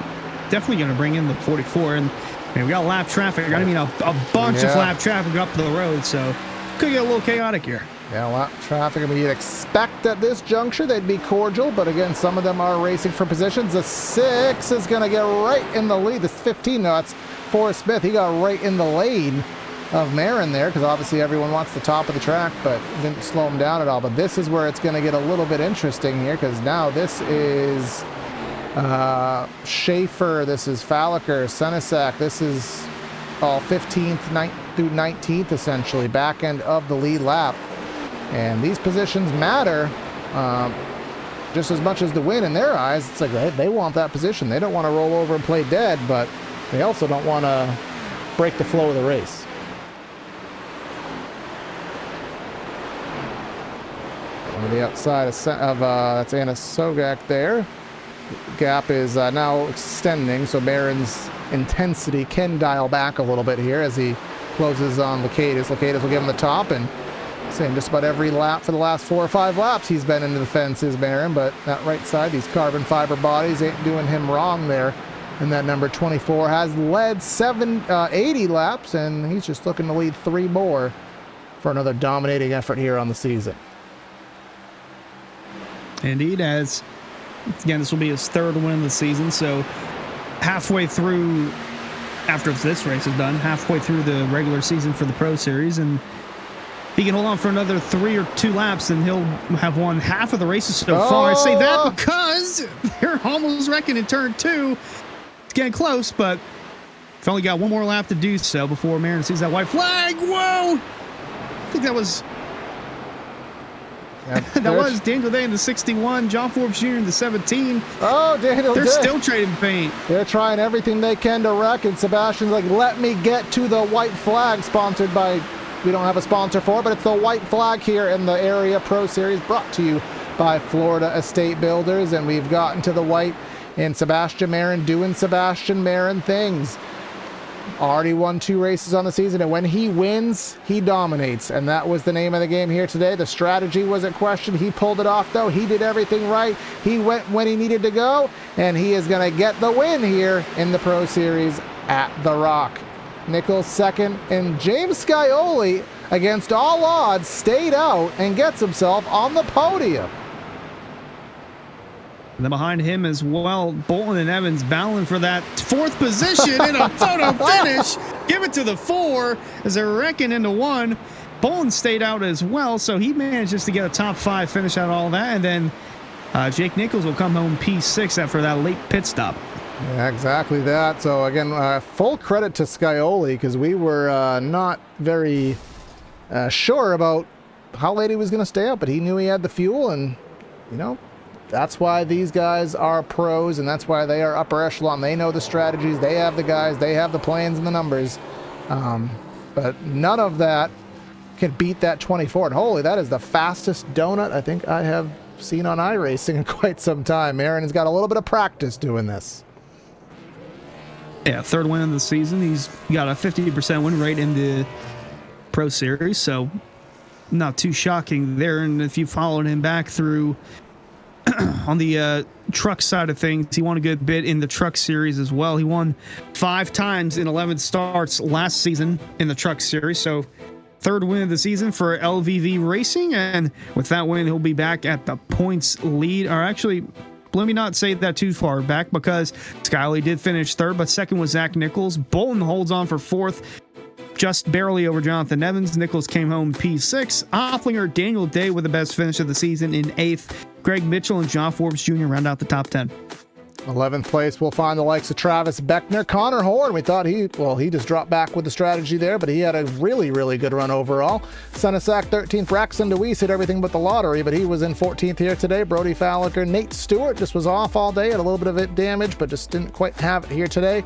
definitely going to bring in the 44. And we got lap traffic. I mean, a bunch of lap traffic up the road, so could get a little chaotic here. Yeah, lap traffic. I mean, you'd expect at this juncture they'd be cordial, but again, some of them are racing for positions. The 6 is going to get right in the lead. The 15, no, it's Forrest Smith. He got right in the lane of Marin there, because obviously everyone wants the top of the track, but didn't slow him down at all. But this is where it's going to get a little bit interesting here, because now this is Schaefer, this is Falliker, Senesac, this is all 15th through 19th, essentially, back end of the lead lap. And these positions matter just as much as the win in their eyes. It's like they want that position. They don't want to roll over and play dead, but they also don't want to break the flow of the race. On the outside of that's Anna Sogak there. Gap is now extending, so Marin's intensity can dial back a little bit here as he closes on Lakatos. Lakatos will give him the top, and saying just about every lap for the last 4 or 5 laps he's been into the fences, Marin, but that right side, these carbon fiber bodies ain't doing him wrong there. And that number 24 has led 80 laps, and he's just looking to lead 3 more for another dominating effort here on the season. Indeed, as again, this will be his 3rd win of the season, so halfway through, after this race is done, halfway through the regular season for the Pro Series, and If he can hold on for another 3 or 2 laps, then he'll have won half of the races so far. I say that because they're almost wrecking in turn 2. It's getting close, but we've only got one more lap to do so before Marin sees that white flag. Whoa! I think that was... that was Daniel Day in the 61, John Forbes Jr. in the 17. Oh, Daniel They're Day. still trading paint. They're trying everything they can to wreck, and Sebastian's like, let me get to the white flag, sponsored by, we don't have a sponsor for it, but it's the white flag here in the Area Pro Series, brought to you by Florida Estate Builders, and we've gotten to the white, and Sebastian Marin doing Sebastian Marin things. Already won 2 races on the season, and when he wins, he dominates, and that was the name of the game here today. The strategy was at question. He pulled it off, though. He did everything right. He went when he needed to go, and he is going to get the win here in the Pro Series at The Rock. Nichols second, and James Scioli, against all odds, stayed out and gets himself on the podium. And then behind him as well, Bolton and Evans battling for that 4th position in a photo finish. Give it to the 4 as they're wrecking into 1. Bolton stayed out as well, so he manages to get a top 5 finish out of all that. And then Jake Nichols will come home P6 after that late pit stop. Yeah, exactly that. So again, full credit to Scioli, because we were not very sure about how late he was going to stay up, but he knew he had the fuel, and you know, that's why these guys are pros, and that's why they are upper echelon. They know the strategies, they have the guys, they have the plans and the numbers. But none of that can beat that 24. And holy, that is the fastest donut I think I have seen on iRacing in quite some time. Aaron has got a little bit of practice doing this. Yeah, 3rd win of the season. He's got a 50% win rate in the Pro Series, so not too shocking there. And if you followed him back through on the truck side of things, he won a good bit in the Truck Series as well. He won 5 times in 11 starts last season in the Truck Series, so 3rd win of the season for LVV Racing, and with that win, he'll be back at the points lead. Or actually, let me not say that too far back, because Scioli did finish 3rd, but 2nd was Zach Nichols. Bolton holds on for 4th, just barely over Jonathan Evans. Nichols came home P6. Opplinger, Daniel Day with the best finish of the season in 8th. Greg Mitchell and John Forbes Jr. round out the top 10. 11th place, we'll find the likes of Travis Beckner. Connor Horn, we thought he just dropped back with the strategy there, but he had a really, really good run overall. Sunasak 13th. Braxton DeWeese hit everything but the lottery, but he was in 14th here today. Brody Falliker. Nate Stewart just was off all day, had a little bit of it damage, but just didn't quite have it here today.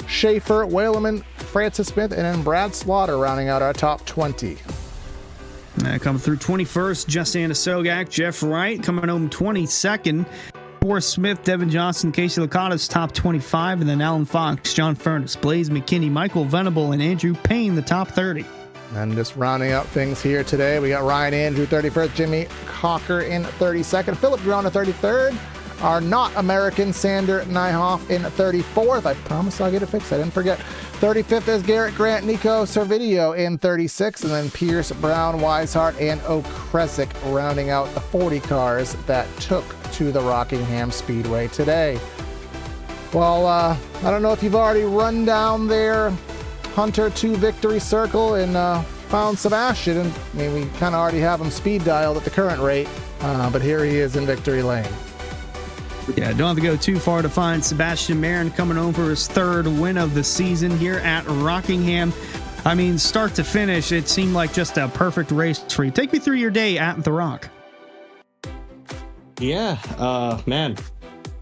Schaefer, Whaleman, Francis Smith, and then Brad Slaughter rounding out our top 20. Coming through 21st, Justin Sogak, Jeff Wright coming home 22nd. Boris Smith, Devin Johnson, Casey Licata's top 25, and then Alan Fox, John Furness, Blaze McKinney, Michael Venable, and Andrew Payne, the top 30. And just rounding out things here today, we got Ryan Andrew 31st, Jimmy Cocker in 32nd, Philip Grona 33rd, our not American Sander Nyhoff in 34th. I promise I'll get it fixed. I didn't forget. 35th is Garrett Grant, Nico Servideo in 36th, and then Pierce, Brown, Weishart, and Okresic rounding out the 40 cars that took to the Rockingham Speedway today. Well, I don't know if you've already run down there, Hunter to Victory Circle, and found Sebastian. And I mean, we kind of already have him speed dialed at the current rate, but here he is in Victory Lane. Yeah, don't have to go too far to find Sebastian Marin coming home for his 3rd win of the season here at Rockingham. I mean, start to finish, it seemed like just a perfect race for you. Take me through your day at The Rock. Yeah, man.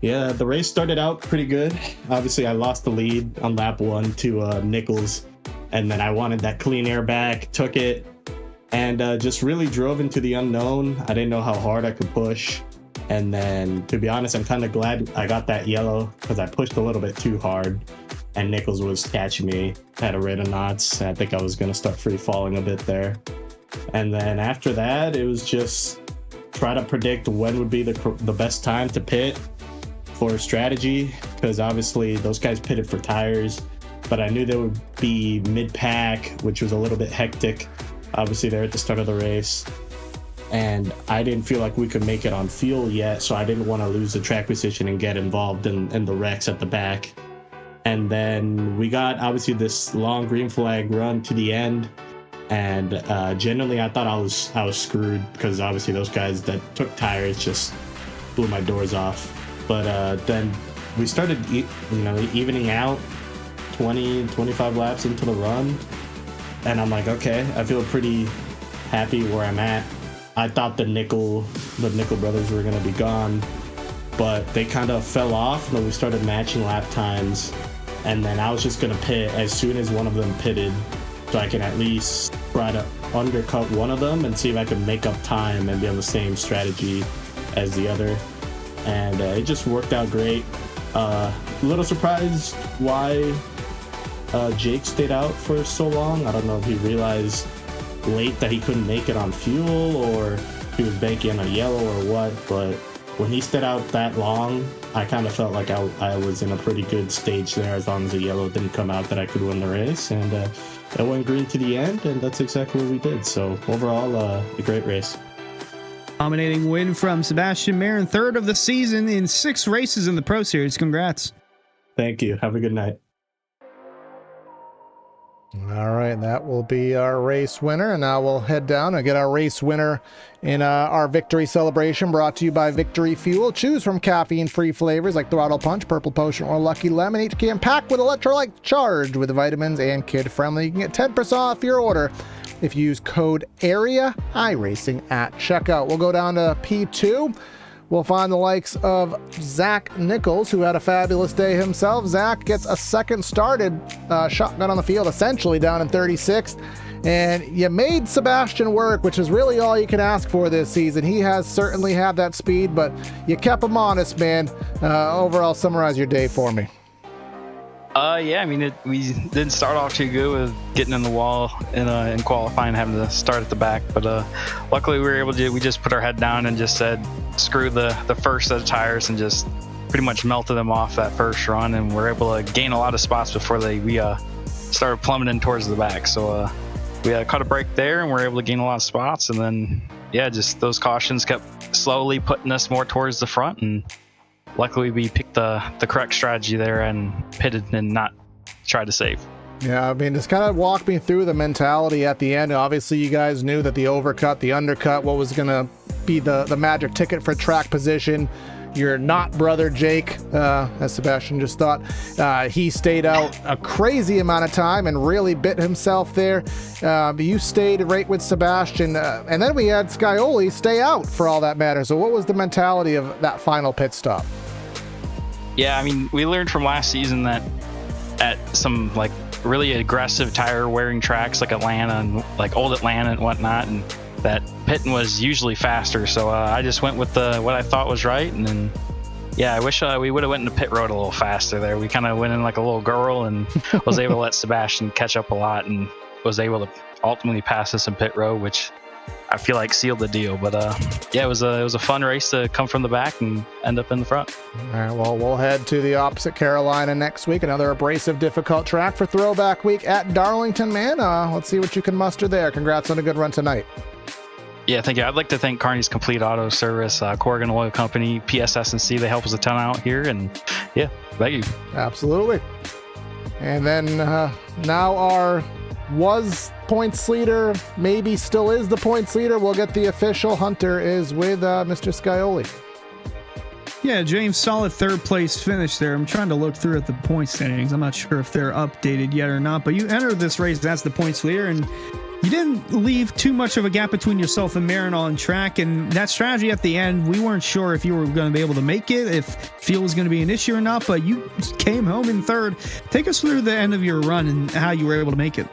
Yeah, the race started out pretty good. Obviously, I lost the lead on lap 1 to Nichols, and then I wanted that clean air back, took it, and just really drove into the unknown. I didn't know how hard I could push. And then, to be honest, I'm kind of glad I got that yellow, because I pushed a little bit too hard, and Nichols was catching me at a rate of knots. I think I was going to start free falling a bit there. And then after that, it was just try to predict when would be the best time to pit for strategy, because obviously those guys pitted for tires, but I knew they would be mid-pack, which was a little bit hectic. Obviously, they're at the start of the race. And I didn't feel like we could make it on fuel yet, so I didn't want to lose the track position and get involved in the wrecks at the back. And then we got, obviously, this long green flag run to the end, And genuinely, I thought I was screwed because obviously those guys that took tires just blew my doors off. But then we started, evening out 20, 25 laps into the run. And I'm like, okay, I feel pretty happy where I'm at. I thought the Nickel brothers were going to be gone, but they kind of fell off. And then we started matching lap times. And then I was just going to pit as soon as one of them pitted, so I can at least try to undercut one of them and see if I can make up time and be on the same strategy as the other. And it just worked out great. A little surprised why Jake stayed out for so long. I don't know if he realized late that he couldn't make it on fuel, or he was banking on yellow or what, but when he stayed out that long, I kind of felt like I was in a pretty good stage there, as long as the yellow didn't come out, that I could win the race. And it went green to the end, and that's exactly what we did. So overall, a great race. Dominating win from Sebastian Marin, third of the season in 6 races in the Pro Series. Congrats. Thank you. Have a good night. All right, that will be our race winner. And now we'll head down and get our race winner in our victory celebration, brought to you by Victory Fuel. Choose from caffeine-free flavors like Throttle Punch, Purple Potion, or Lucky Lemon. Each can packed with electrolyte, charged with vitamins, and kid-friendly. You can get 10% off your order if you use code AREA iRacing at checkout. We'll go down to P2. We'll find the likes of Zach Nichols, who had a fabulous day himself. Zach gets a second started shotgun on the field, essentially down in 36th. And you made Sebastian work, which is really all you can ask for this season. He has certainly had that speed, but you kept him honest, man. Overall, summarize your day for me. Yeah, I mean, we didn't start off too good with getting in the wall in qualifying, having to start at the back. But luckily, we were able to. We just put our head down and just said, screw the first set of tires, and just pretty much melted them off that first run. And we're able to gain a lot of spots before we started plummeting towards the back. So we caught a break there, and we're able to gain a lot of spots. And then, yeah, just those cautions kept slowly putting us more towards the front. And luckily, we picked the correct strategy there and pitted and not tried to save. Yeah, I mean, just kind of walk me through the mentality at the end. Obviously, you guys knew that the overcut, the undercut, what was going to be the magic ticket for track position. Your not brother Jake, as Sebastian just thought, he stayed out a crazy amount of time and really bit himself there. You stayed right with Sebastian, and then we had Scioli stay out for all that matter. So what was the mentality of that final pit stop? Yeah, I mean, we learned from last season that at some like really aggressive tire wearing tracks like Atlanta and like old Atlanta and whatnot, and that pitting was usually faster. So I just went with what I thought was right. And then, yeah, I wish we would have went into pit road a little faster there. We kind of went in like a little girl and was able to let Sebastian catch up a lot and was able to ultimately pass us in pit road, which I feel like sealed the deal. But yeah, it was a fun race to come from the back and end up in the front. All right, well, we'll head to the opposite Carolina next week. Another abrasive, difficult track for Throwback Week at Darlington, man. Let's see what you can muster there. Congrats on a good run tonight. Yeah, thank you. I'd like to thank Kearney's Complete Auto Service, Corrigan Oil Company, PSS&C. They help us a ton out here. And yeah, thank you. Absolutely. And then now our was points leader, maybe still is the points leader. We'll get the official. Hunter is with Mr. Scioli. Yeah, James, solid third place finish there. I'm trying to look through at the point standings. I'm not sure if they're updated yet or not, but you entered this race as the points leader, and you didn't leave too much of a gap between yourself and Marin on track. And that strategy at the end, we weren't sure if you were going to be able to make it, if fuel was going to be an issue or not, but you came home in third. Take us through the end of your run and how you were able to make it.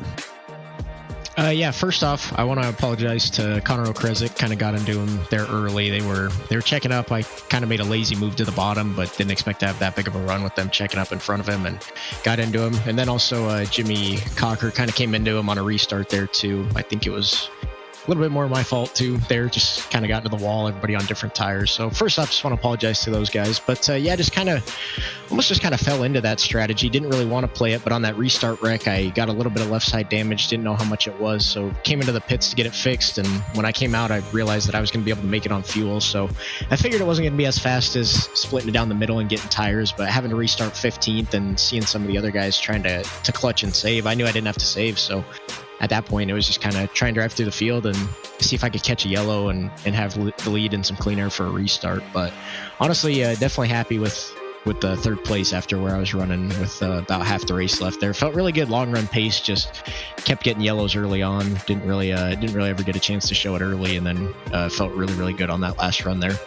Yeah, first off, I want to apologize to Connor O'Kresick. Kind of got into him there early. They were checking up. I kind of made a lazy move to the bottom, but didn't expect to have that big of a run with them checking up in front of him and got into him. And then also Jimmy Cocker kind of came into him on a restart there too. I think it was a little bit more my fault too there, just kind of got into the wall, everybody on different tires. So first off, just want to apologize to those guys. But yeah, just kind of fell into that strategy. Didn't really want to play it, but on that restart wreck, I got a little bit of left side damage, didn't know how much it was, so came into the pits to get it fixed. And when I came out, I realized that I was going to be able to make it on fuel, so I figured it wasn't going to be as fast as splitting it down the middle and getting tires, but having to restart 15th and seeing some of the other guys trying to clutch and save, I knew I didn't have to save, so at that point, it was just kind of trying to drive through the field and see if I could catch a yellow and have the lead and some clean air for a restart. But honestly, definitely happy with the third place after where I was running with about half the race left there. Felt really good long run pace, just kept getting yellows early on. Didn't really ever get a chance to show it early, and then felt really good on that last run there.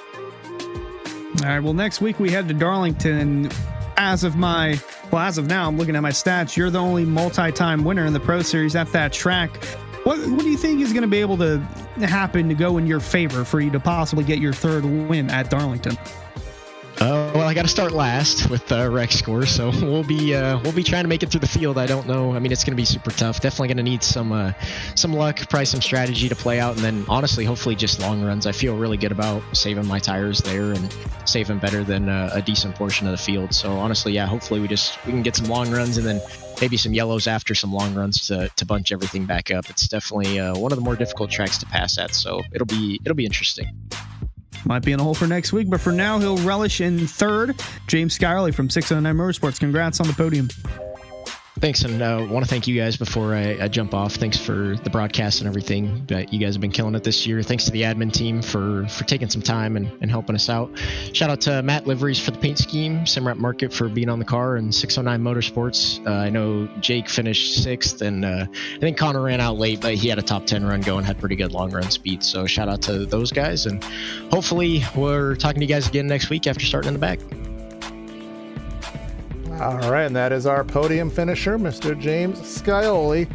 All right, well, next week we head to Darlington. As of now, I'm looking at my stats. You're the only multi-time winner in the Pro Series at that track. What do you think is going to be able to happen to go in your favor for you to possibly get your third win at Darlington? Well, I got to start last with the rec score, so we'll be trying to make it through the field. I don't know. I mean, it's going to be super tough. Definitely going to need some luck, probably some strategy to play out, and then honestly, hopefully, just long runs. I feel really good about saving my tires there and saving better than a decent portion of the field. So honestly, yeah, hopefully we can get some long runs and then maybe some yellows after some long runs to bunch everything back up. It's definitely one of the more difficult tracks to pass at, so it'll be interesting. Might be in a hole for next week, but for now, he'll relish in third. James Skyerly from 609 Motorsports. Congrats on the podium. Thanks, and want to thank you guys before I jump off. Thanks for the broadcast and everything that you guys have been killing it this year. Thanks to the admin team for taking some time and helping us out. Shout out to Matt Liveries for the paint scheme, Simrap Market for being on the car, and 609 Motorsports. I know Jake finished 6th, and I think Connor ran out late, but he had a top 10 run going, had pretty good long run speed. So shout out to those guys, and hopefully we're talking to you guys again next week after starting in the back. All right, and that is our podium finisher, Mr. James Scioli,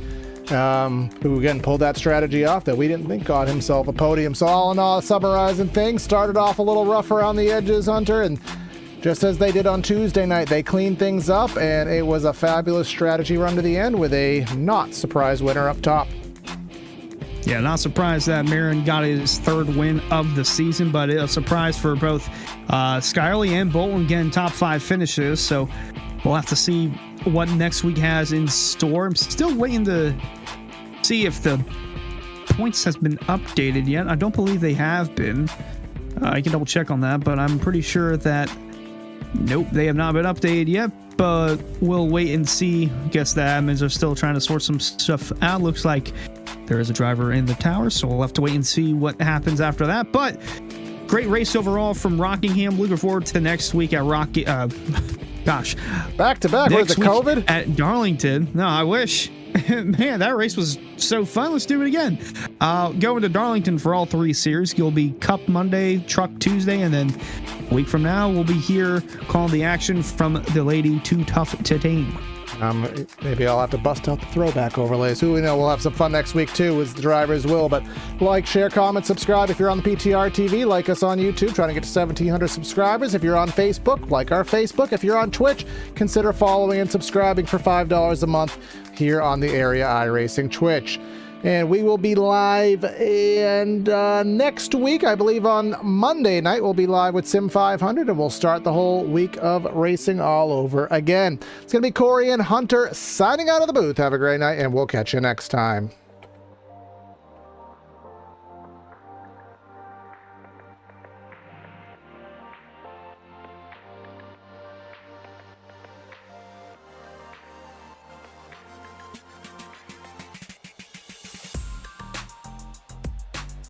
who again pulled that strategy off that we didn't think got himself a podium. So all in all, summarizing things, started off a little rough around the edges, Hunter, and just as they did on Tuesday night, they cleaned things up, and it was a fabulous strategy run to the end with a not surprise winner up top. Yeah, not surprised that Marin got his third win of the season, but a surprise for both Skyerly and Bolton getting top 5 finishes. So we'll have to see what next week has in store. I'm still waiting to see if the points has been updated yet. I don't believe they have been. I can double check on that, but I'm pretty sure that nope, they have not been updated yet. But we'll wait and see. Guess the admins are still trying to sort some stuff out. Looks like there is a driver in the tower, so we'll have to wait and see what happens after that. But great race overall from Rockingham. Looking forward to next week at back to back with the COVID at Darlington. No, I wish. Man, that race was so fun. Let's do it again. Going to Darlington for all 3 series. You'll be Cup Monday, Truck Tuesday, and then a week from now we'll be here calling the action from the Lady Too Tough to Tame. Maybe I'll have to bust out the throwback overlays. Who we know, we'll have some fun next week too, as the drivers will. But like, share, comment, subscribe if you're on the PTR TV. Like us on YouTube, trying to get to 1,700 subscribers. If you're on Facebook, like our Facebook. If you're on Twitch, consider following and subscribing for $5 a month here on the Area iRacing Twitch. And we will be live, and next week, I believe on Monday night, we'll be live with Sim 500, and we'll start the whole week of racing all over again. It's going to be Corey and Hunter signing out of the booth. Have a great night, and we'll catch you next time.